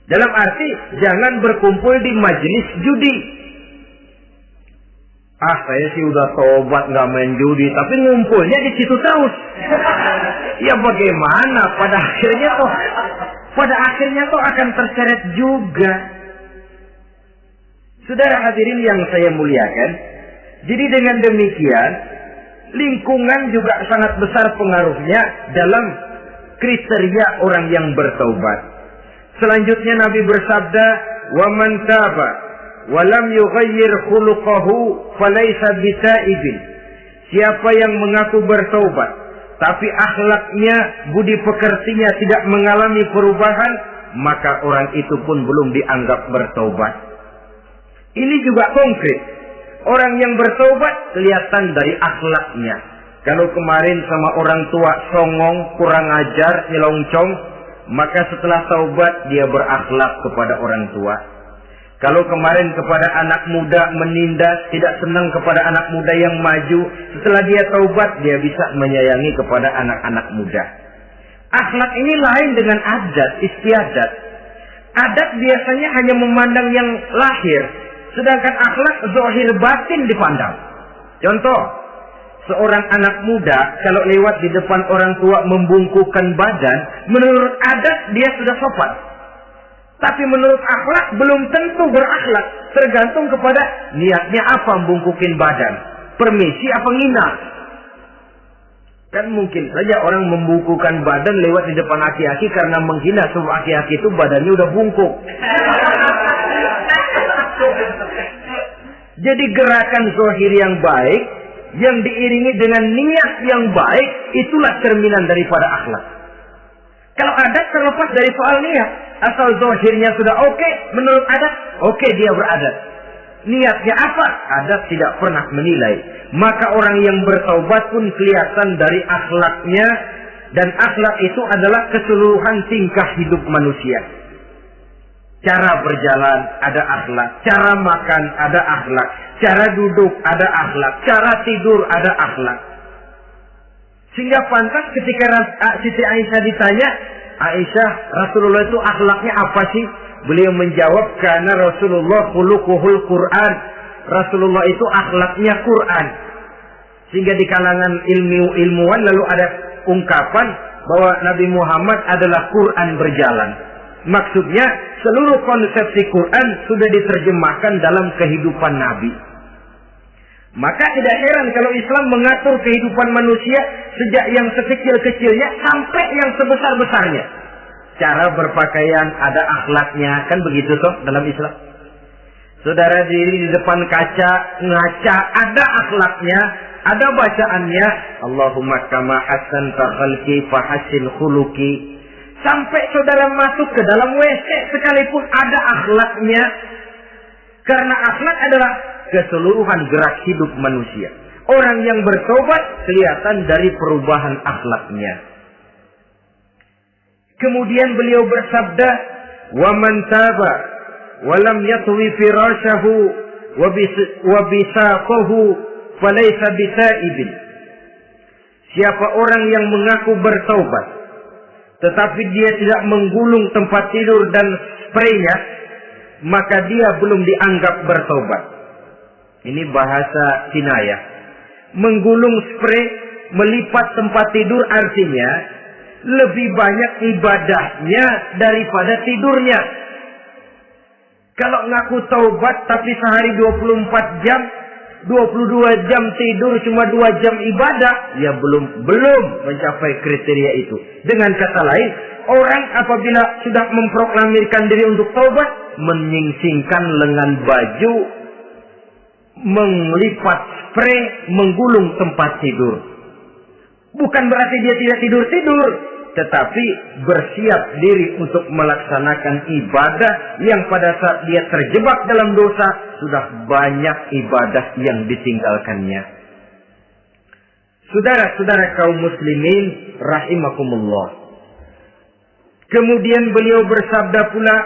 Dalam arti jangan berkumpul di majelis judi. Saya sih udah tobat nggak main judi, tapi ngumpulnya di situ terus. Ya bagaimana? Pada akhirnya toh akan terseret juga. Saudara hadirin yang saya muliakan, jadi dengan demikian lingkungan juga sangat besar pengaruhnya dalam kriteria orang yang bertaubat. Selanjutnya Nabi bersabda, "Wa man taba walam yughayyir khuluquhu falaysa bitaibin." Siapa yang mengaku bertaubat tapi akhlaknya, budi pekertinya tidak mengalami perubahan, maka orang itu pun belum dianggap bertaubat. Ini juga konkret. Orang yang bertaubat kelihatan dari akhlaknya. Kalau kemarin sama orang tua songong, kurang ajar, nyelongcong, maka setelah taubat dia berakhlak kepada orang tua. Kalau kemarin kepada anak muda menindas, tidak senang kepada anak muda yang maju, setelah dia taubat dia bisa menyayangi kepada anak-anak muda. Akhlak ini lain dengan adat, istiadat. Adat biasanya hanya memandang yang lahir, sedangkan akhlak zahir batin dipandang. Contoh, seorang anak muda kalau lewat di depan orang tua membungkukkan badan, menurut adat dia sudah sopan. Tapi menurut akhlak belum tentu berakhlak. Tergantung kepada niatnya apa membungkukin badan. Permisi apa ngina. Kan mungkin saja orang membungkukan badan lewat di depan aki-aki karena menghina sebab aki-aki itu badannya udah bungkuk. Jadi gerakan zahir yang baik yang diiringi dengan niat yang baik itulah cerminan daripada akhlak. Kalau adat terlepas dari soal niat, asal zahirnya sudah oke, menurut adat, oke dia beradat. Niatnya apa? Adat tidak pernah menilai. Maka orang yang bertaubat pun kelihatan dari akhlaknya, dan akhlak itu adalah keseluruhan tingkah hidup manusia. Cara berjalan ada akhlak, cara makan ada akhlak, cara duduk ada akhlak, cara tidur ada akhlak. Sehingga pantas ketika Siti Aisyah ditanya, Aisyah, Rasulullah itu akhlaknya apa sih? Beliau menjawab, karena Rasulullah khuluquhul Quran. Rasulullah itu akhlaknya Quran. Sehingga di kalangan ilmuwan lalu ada ungkapan bahwa Nabi Muhammad adalah Quran berjalan. Maksudnya seluruh konsepsi Quran sudah diterjemahkan dalam kehidupan Nabi. Maka tidak heran kalau Islam mengatur kehidupan manusia sejak yang sekecil-kecilnya sampai yang sebesar-besarnya. Cara berpakaian ada akhlaknya, kan begitu toh dalam Islam. Saudara diri di depan kaca, ngaca, ada akhlaknya, ada bacaannya. Allahumma kama hasanta khalqi fahassin khuluqi. Sampai saudara masuk ke dalam WC sekalipun ada akhlaknya. Karena akhlak adalah keseluruhan gerak hidup manusia. Orang yang bertobat kelihatan dari perubahan akhlaknya. Kemudian beliau bersabda, "Wa man taba wa lam yatwi firashahu wa bisaqahu falaysa bisaibin." Siapa orang yang mengaku bertaubat tetapi dia tidak menggulung tempat tidur dan spraynya, maka dia belum dianggap bertaubat. Ini bahasa kinayah. Menggulung spray, melipat tempat tidur artinya lebih banyak ibadahnya daripada tidurnya. Kalau ngaku taubat tapi sehari 24 jam, 22 jam tidur, cuma 2 jam ibadah, ya belum mencapai kriteria itu. Dengan kata lain, orang apabila sudah memproklamirkan diri untuk taubat, menyingsingkan lengan baju, melipat spray, menggulung tempat tidur. Bukan berarti dia tidak tidur-tidur, tetapi bersiap diri untuk melaksanakan ibadah yang pada saat dia terjebak dalam dosa, sudah banyak ibadah yang ditinggalkannya. Saudara-saudara kaum muslimin rahimakumullah. Kemudian beliau bersabda pula,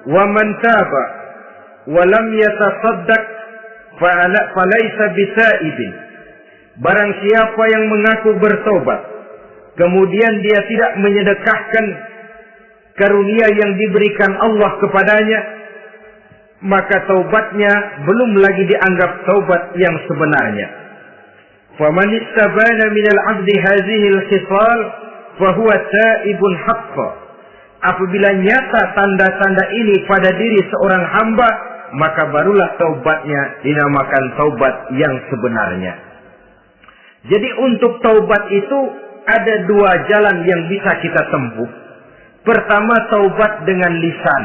"Wa man taba wa lam yatasaddaq falaysa bisaibin." Barang siapa yang mengaku bertobat, kemudian dia tidak menyedekahkan karunia yang diberikan Allah kepadanya, maka taubatnya belum lagi dianggap taubat yang sebenarnya. Faman istabana minal 'abdi hadhihi al-khisal fahuwa taibun haqqa. Apabila nyata tanda-tanda ini pada diri seorang hamba, maka barulah taubatnya dinamakan taubat yang sebenarnya. Jadi untuk taubat itu ada 2 jalan yang bisa kita tempuh. Pertama, taubat dengan lisan.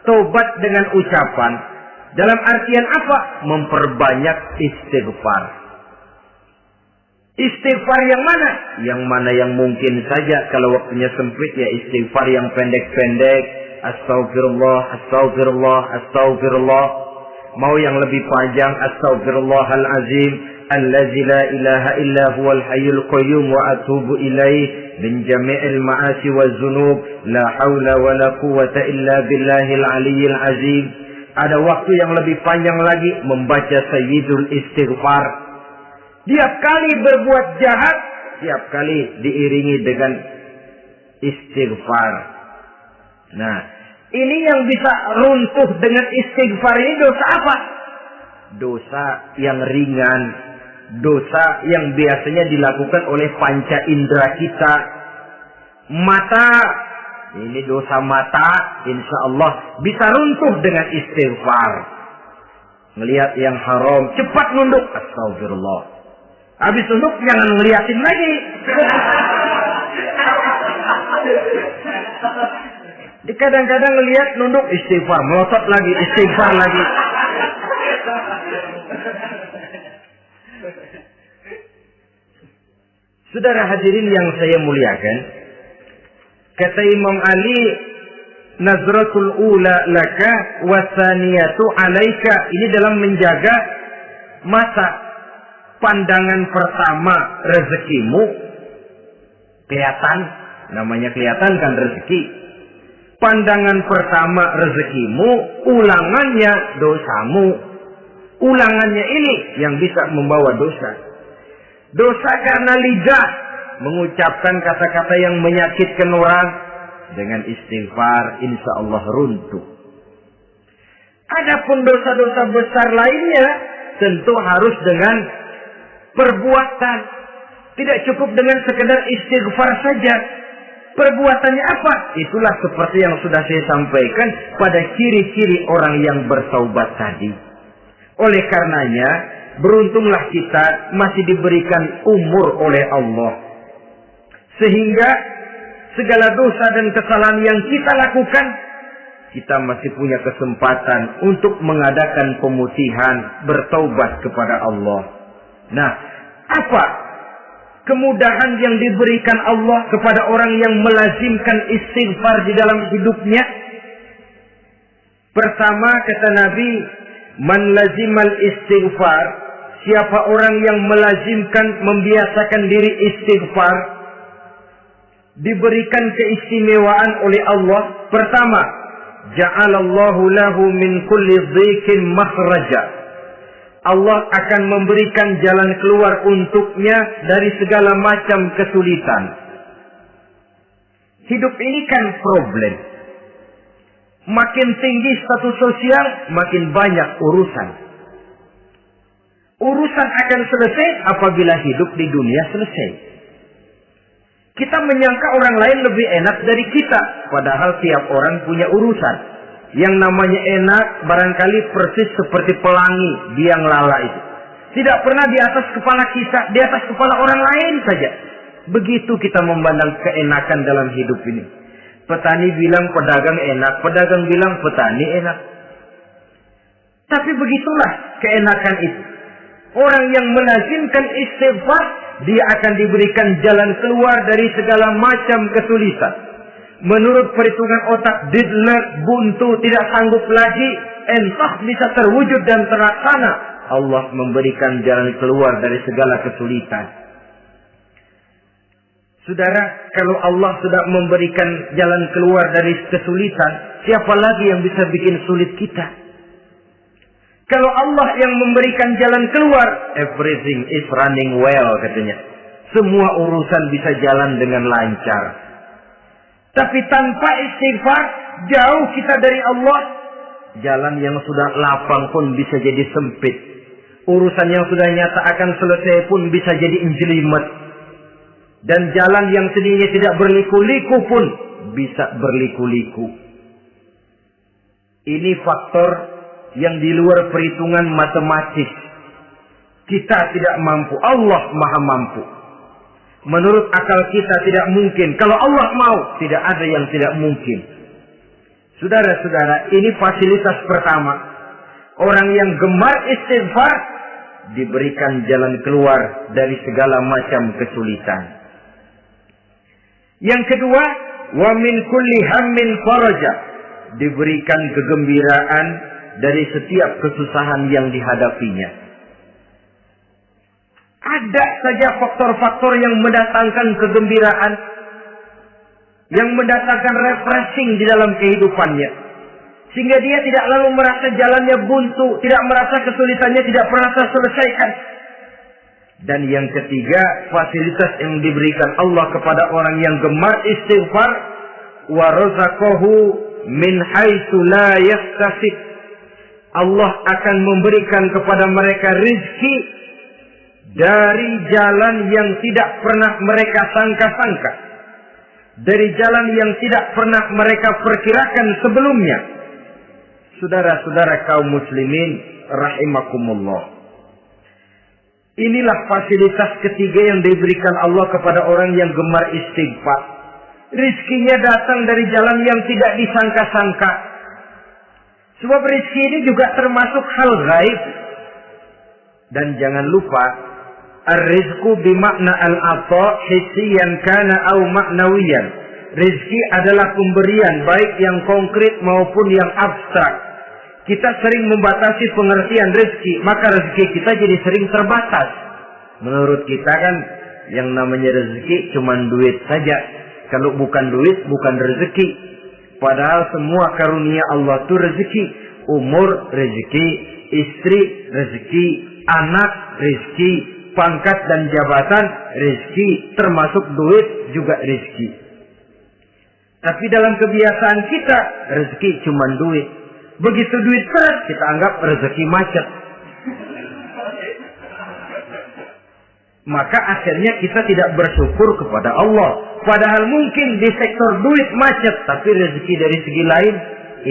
Taubat dengan ucapan. Dalam artian apa? Memperbanyak istighfar. Istighfar yang mana? Yang mana yang mungkin saja. Kalau waktunya sempit, ya istighfar yang pendek-pendek. Astaghfirullah, astaghfirullah, astaghfirullah. Mau yang lebih panjang, astaghfirullahalazim, allazi la ilaha illa huwal hayyul qayyum wa atubu ilaih min jami'il ma'asi waz zunub, la haula wala quwwata illa billahil aliyyil azim. Ada waktu yang lebih panjang lagi membaca sayyidul istighfar. Tiap kali berbuat jahat, tiap kali diiringi dengan istighfar. Nah, ini yang bisa runtuh dengan istighfar ini dosa apa? Dosa yang ringan, dosa yang biasanya dilakukan oleh panca indera kita. Mata ini dosa mata, insya Allah bisa runtuh dengan istighfar. Ngelihat yang haram, cepat nunduk, astagfirullah. Habis nunduk jangan ngeliatin lagi. Kadang-kadang ngelihat nunduk, istighfar, melotot lagi, istighfar lagi. Saudara hadirin yang saya muliakan, kata Imam Ali, nazratul ula laka wasaniyatu alaika. Ini dalam menjaga masa pandangan pertama rezekimu. Kelihatan, namanya kelihatan kan rezeki. Pandangan pertama rezekimu, ulangannya dosamu. Ulangannya ini yang bisa membawa dosa. Dosa karena lidah, mengucapkan kata-kata yang menyakitkan orang. Dengan istighfar, insya Allah runtuh. Adapun dosa-dosa besar lainnya, tentu harus dengan perbuatan. Tidak cukup dengan sekedar istighfar saja. Perbuatannya apa? Itulah seperti yang sudah saya sampaikan pada ciri-ciri orang yang bertaubat tadi. Oleh karenanya, beruntunglah kita masih diberikan umur oleh Allah. Sehingga segala dosa dan kesalahan yang kita lakukan, kita masih punya kesempatan untuk mengadakan pemutihan, bertaubat kepada Allah. Nah, apa kemudahan yang diberikan Allah kepada orang yang melazimkan istighfar di dalam hidupnya? Pertama, kata Nabi, man lazimal istighfar, siapa orang yang melazimkan, membiasakan diri istighfar, diberikan keistimewaan oleh Allah. Pertama, ja'alallahu lahu min kulli dhiqin makhraja. Allah akan memberikan jalan keluar untuknya dari segala macam kesulitan. Hidup ini kan problem. Makin tinggi status sosial, makin banyak urusan. Urusan akan selesai apabila hidup di dunia selesai. Kita menyangka orang lain lebih enak dari kita, padahal tiap orang punya urusan. Yang namanya enak barangkali persis seperti pelangi biang lala itu. Tidak pernah di atas kepala kita, di atas kepala orang lain saja. Begitu kita memandang keenakan dalam hidup ini. Petani bilang pedagang enak, pedagang bilang petani enak. Tapi begitulah keenakan itu. Orang yang melazimkan istighfar, dia akan diberikan jalan keluar dari segala macam kesulitan. Menurut perhitungan otak, didler, buntu, tidak sanggup lagi, entah bisa terwujud dan terlaksana. Allah memberikan jalan keluar dari segala kesulitan. Saudara, kalau Allah sudah memberikan jalan keluar dari kesulitan, siapa lagi yang bisa bikin sulit kita? Kalau Allah yang memberikan jalan keluar, everything is running well, katanya. Semua urusan bisa jalan dengan lancar. Tapi tanpa istighfar, jauh kita dari Allah. Jalan yang sudah lapang pun bisa jadi sempit. Urusan yang sudah nyata akan selesai pun bisa jadi menjelimet. Dan jalan yang tadinya tidak berliku-liku pun bisa berliku-liku. Ini faktor yang di luar perhitungan matematis. Kita tidak mampu, Allah Maha mampu. Menurut akal kita tidak mungkin. Kalau Allah mau, tidak ada yang tidak mungkin. Saudara-saudara, ini fasilitas pertama. Orang yang gemar istighfar diberikan jalan keluar dari segala macam kesulitan. Yang kedua, wa min kulli hammin faraja, diberikan kegembiraan dari setiap kesusahan yang dihadapinya. Ada saja faktor-faktor yang mendatangkan kegembiraan, yang mendatangkan refreshing di dalam kehidupannya. Sehingga dia tidak lalu merasa jalannya buntu, tidak merasa kesulitannya tidak pernah terselesaikan. Dan yang ketiga, fasilitas yang diberikan Allah kepada orang yang gemar istighfar, wa razaqahu min haitsu la yahtasib. Allah akan memberikan kepada mereka rezeki dari jalan yang tidak pernah mereka sangka-sangka. dari jalan yang tidak pernah mereka perkirakan sebelumnya. Saudara-saudara kaum muslimin rahimakumullah. Inilah fasilitas ketiga yang diberikan Allah kepada orang yang gemar istighfar. Rizkinya datang dari jalan yang tidak disangka-sangka. Sebab rizki ini juga termasuk hal gaib. Dan jangan lupa, ar-rizqu bimakna al-ata hissiyan kana au ma'nawiyan. Rizki adalah pemberian baik yang konkret maupun yang abstrak. Kita sering membatasi pengertian rizki, maka rezeki kita jadi sering terbatas. Menurut kita kan yang namanya rezeki cuma duit saja. Kalau bukan duit, bukan rezeki. Padahal semua karunia Allah itu rezeki. Umur, rezeki. Istri, rezeki. Anak, rezeki. Pangkat dan jabatan, rezeki. Termasuk duit juga rezeki. Tapi dalam kebiasaan kita, rezeki cuma duit. Begitu duit berat, kita anggap rezeki macet. Maka akhirnya kita tidak bersyukur kepada Allah. Padahal mungkin di sektor duit macet, tapi rezeki dari segi lain,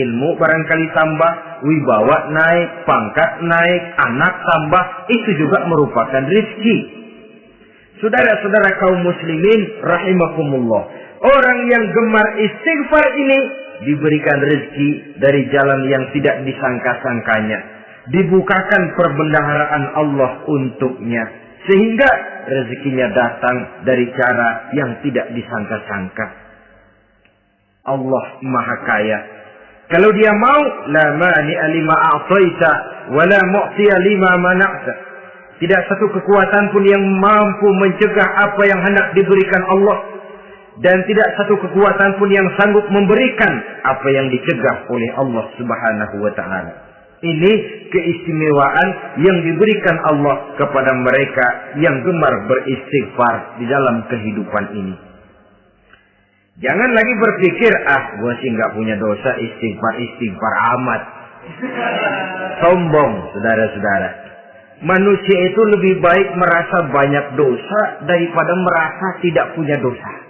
ilmu barangkali tambah, wibawa naik, pangkat naik, anak tambah, itu juga merupakan rezeki. Saudara-saudara kaum muslimin rahimakumullah, orang yang gemar istighfar ini diberikan rezeki dari jalan yang tidak disangka-sangkanya. Dibukakan perbendaharaan Allah untuknya. Sehingga rezekinya datang dari cara yang tidak disangka-sangka. Allah Maha Kaya. Kalau dia mau, la mani'a lima a'taita wa la mu'tiya lima mana'ta. Tidak satu kekuatan pun yang mampu mencegah apa yang hendak diberikan Allah. Dan tidak satu kekuatan pun yang sanggup memberikan apa yang dicegah oleh Allah Subhanahu wa ta'ala. Ini keistimewaan yang diberikan Allah kepada mereka yang gemar beristighfar di dalam kehidupan ini. Jangan lagi berpikir, gue sih nggak punya dosa, istighfar amat. Sombong, saudara-saudara. Manusia itu lebih baik merasa banyak dosa daripada merasa tidak punya dosa.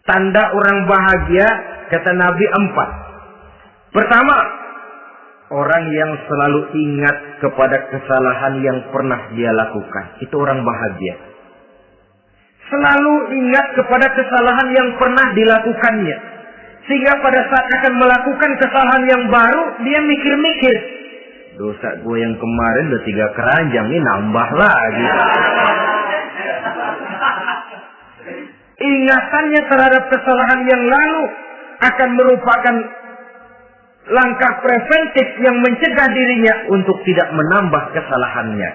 Tanda orang bahagia, kata Nabi 4. Pertama, orang yang selalu ingat kepada kesalahan yang pernah dia lakukan. Itu orang bahagia. Selalu ingat kepada kesalahan yang pernah dilakukannya. Sehingga pada saat akan melakukan kesalahan yang baru, dia mikir-mikir. Dosa gue yang kemarin udah 3 keranjang, ini nambah lagi. Ingatannya terhadap kesalahan yang lalu akan merupakan langkah preventif yang mencegah dirinya untuk tidak menambah kesalahannya.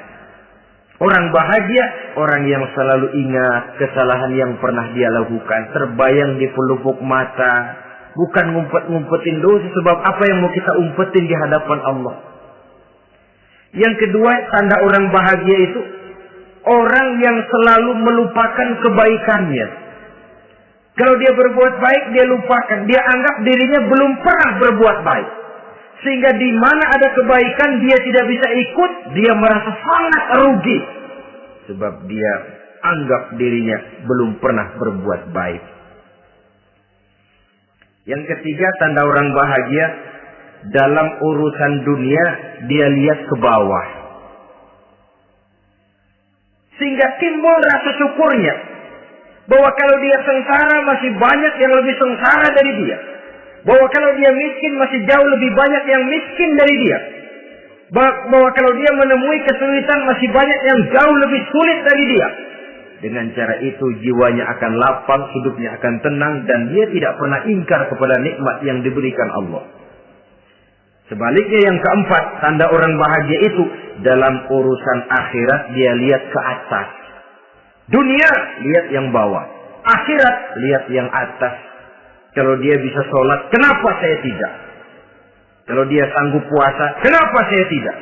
Orang bahagia, orang yang selalu ingat kesalahan yang pernah dia lakukan, terbayang di pelupuk mata, bukan ngumpet-ngumpetin dosa, sebab apa yang mau kita umpetin di hadapan Allah. Yang kedua, tanda orang bahagia itu orang yang selalu melupakan kebaikannya. Kalau dia berbuat baik, dia lupakan. Dia anggap dirinya belum pernah berbuat baik. Sehingga di mana ada kebaikan, dia tidak bisa ikut. Dia merasa sangat rugi. Sebab dia anggap dirinya belum pernah berbuat baik. Yang ketiga, tanda orang bahagia. Dalam urusan dunia, dia lihat ke bawah. Sehingga timbul rasa syukurnya. Bahwa kalau dia sengsara masih banyak yang lebih sengsara dari dia. Bahwa kalau dia miskin masih jauh lebih banyak yang miskin dari dia. Bahwa kalau dia menemui kesulitan masih banyak yang jauh lebih sulit dari dia. Dengan cara itu jiwanya akan lapang, hidupnya akan tenang, dan dia tidak pernah ingkar kepada nikmat yang diberikan Allah. Sebaliknya yang keempat, tanda orang bahagia itu dalam urusan akhirat dia lihat ke atas. Dunia, lihat yang bawah. Akhirat, lihat yang atas. Kalau dia bisa sholat, kenapa saya tidak? Kalau dia sanggup puasa, kenapa saya tidak?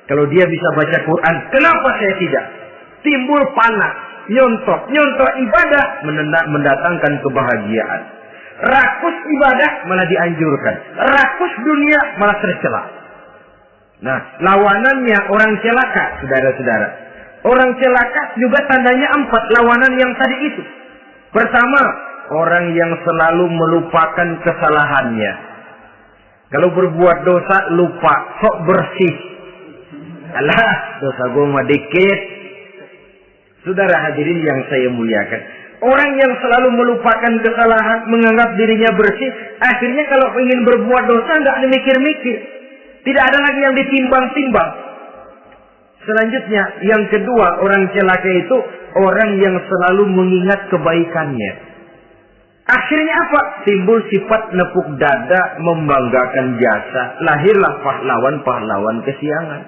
Kalau dia bisa baca Quran, kenapa saya tidak? Timbul panas, nyontok ibadah mendatangkan kebahagiaan. Rakus ibadah malah dianjurkan. Rakus dunia malah tercela. Nah, lawanannya orang celaka, saudara-saudara. Orang celaka juga tandanya 4 lawanan yang tadi itu. Pertama, orang yang selalu melupakan kesalahannya. Kalau berbuat dosa lupa, sok bersih. Alah, dosa gue mah dikit. Saudara hadirin yang saya muliakan, orang yang selalu melupakan kesalahan, menganggap dirinya bersih, akhirnya kalau ingin berbuat dosa nggak dimikir-mikir. Tidak ada lagi yang ditimbang-timbang. Selanjutnya, yang kedua, orang celaka itu orang yang selalu mengingat kebaikannya. Akhirnya apa? Timbul sifat nepuk dada, membanggakan jasa. Lahirlah pahlawan-pahlawan kesiangan.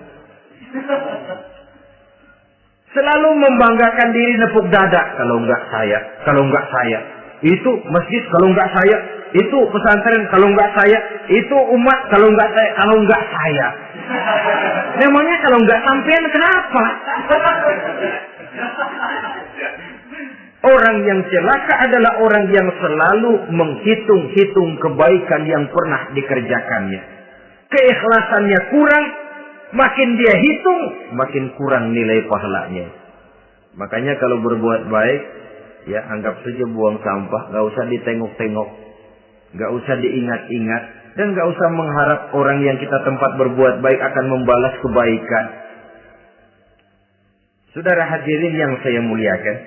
Selalu membanggakan diri, nepuk dada. Kalau enggak saya. Itu masjid, kalau enggak saya. Itu pesantren, kalau enggak saya. Itu umat, kalau enggak saya. Memangnya kalau enggak sampean kenapa? Orang yang celaka adalah orang yang selalu menghitung-hitung kebaikan yang pernah dikerjakannya. Keikhlasannya kurang, makin dia hitung, makin kurang nilai pahalanya. Makanya kalau berbuat baik, ya anggap saja buang sampah, gak usah ditengok-tengok, gak usah diingat-ingat, dan gak usah mengharap orang yang kita tempat berbuat baik akan membalas kebaikan. Saudara hadirin yang saya muliakan,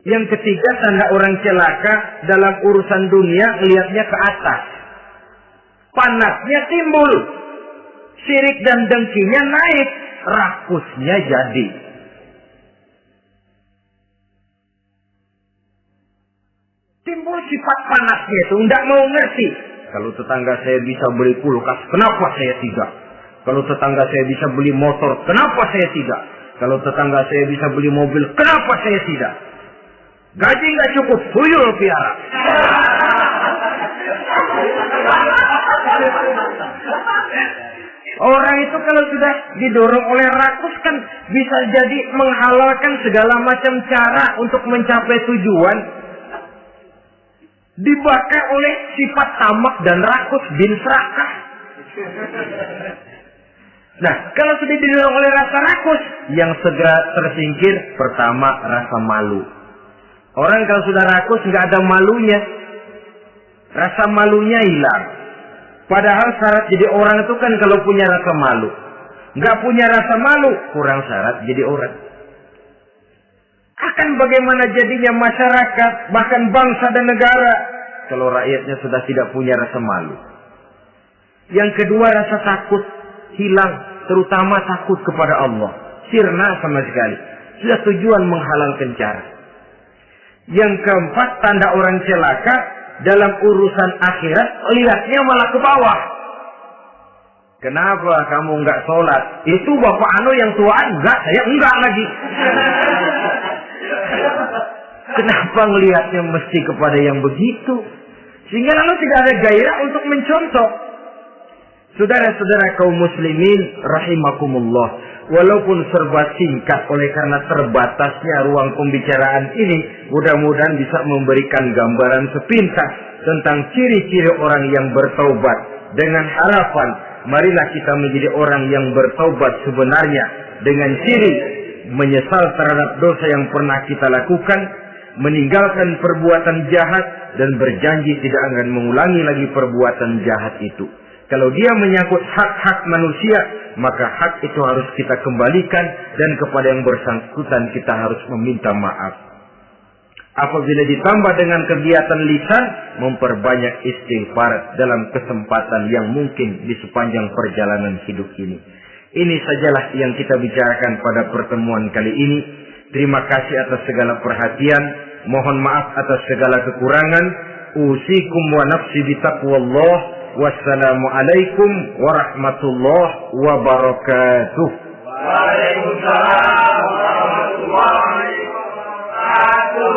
yang ketiga, tanda orang celaka dalam urusan dunia melihatnya ke atas. Panasnya timbul. Sirik dan dengkinya naik. Rakusnya jadi. Timbul sifat panasnya itu. Tidak mau ngerti. Kalau tetangga saya bisa beli kulkas, kenapa saya tidak? Kalau tetangga saya bisa beli motor, kenapa saya tidak? Kalau tetangga saya bisa beli mobil, kenapa saya tidak? Gaji nggak cukup, tuyul piara. Orang itu kalau sudah didorong oleh rakus kan bisa jadi menghalalkan segala macam cara untuk mencapai tujuan. Dibakar oleh sifat tamak dan rakus bin serakah. Nah, kalau sudah didorong oleh rasa rakus, yang segera tersingkir pertama rasa malu. Orang kalau sudah rakus nggak ada malunya, rasa malunya hilang. Padahal syarat jadi orang itu kan kalau punya rasa malu. Nggak punya rasa malu, kurang syarat jadi orang. Akan bagaimana jadinya masyarakat, bahkan bangsa dan negara, kalau rakyatnya sudah tidak punya rasa malu. Yang kedua, rasa takut hilang, terutama takut kepada Allah. Sirna sama sekali. Sudah tujuan menghalalkan cara. Yang keempat, tanda orang celaka dalam urusan akhirat, lihatnya malah ke bawah. Kenapa kamu enggak sholat? Itu bapak anu yang tuaan, enggak, saya enggak lagi. Kenapa ngelihatnya mesti kepada yang begitu? Sehingga lalu tidak ada gairah untuk mencontoh. Saudara-saudara kaum muslimin rahimakumullah, walaupun serba singkat oleh karena terbatasnya ruang pembicaraan ini, mudah-mudahan bisa memberikan gambaran sepintas tentang ciri-ciri orang yang bertaubat. Dengan harapan, marilah kita menjadi orang yang bertaubat sebenarnya dengan ciri menyesal terhadap dosa yang pernah kita lakukan, meninggalkan perbuatan jahat, dan berjanji tidak akan mengulangi lagi perbuatan jahat itu. Kalau dia menyangkut hak-hak manusia, maka hak itu harus kita kembalikan, dan kepada yang bersangkutan kita harus meminta maaf. Apabila ditambah dengan kegiatan lisan, memperbanyak istighfar dalam kesempatan yang mungkin di sepanjang perjalanan hidup ini. Ini sajalah yang kita bicarakan pada pertemuan kali ini. Terima kasih atas segala perhatian. Mohon maaf atas segala kekurangan. Usikum wa nafsi bitaqwallah. Wassalamualaikum warahmatullahi wabarakatuh. Waalaikumsalam warahmatullahi wabarakatuh.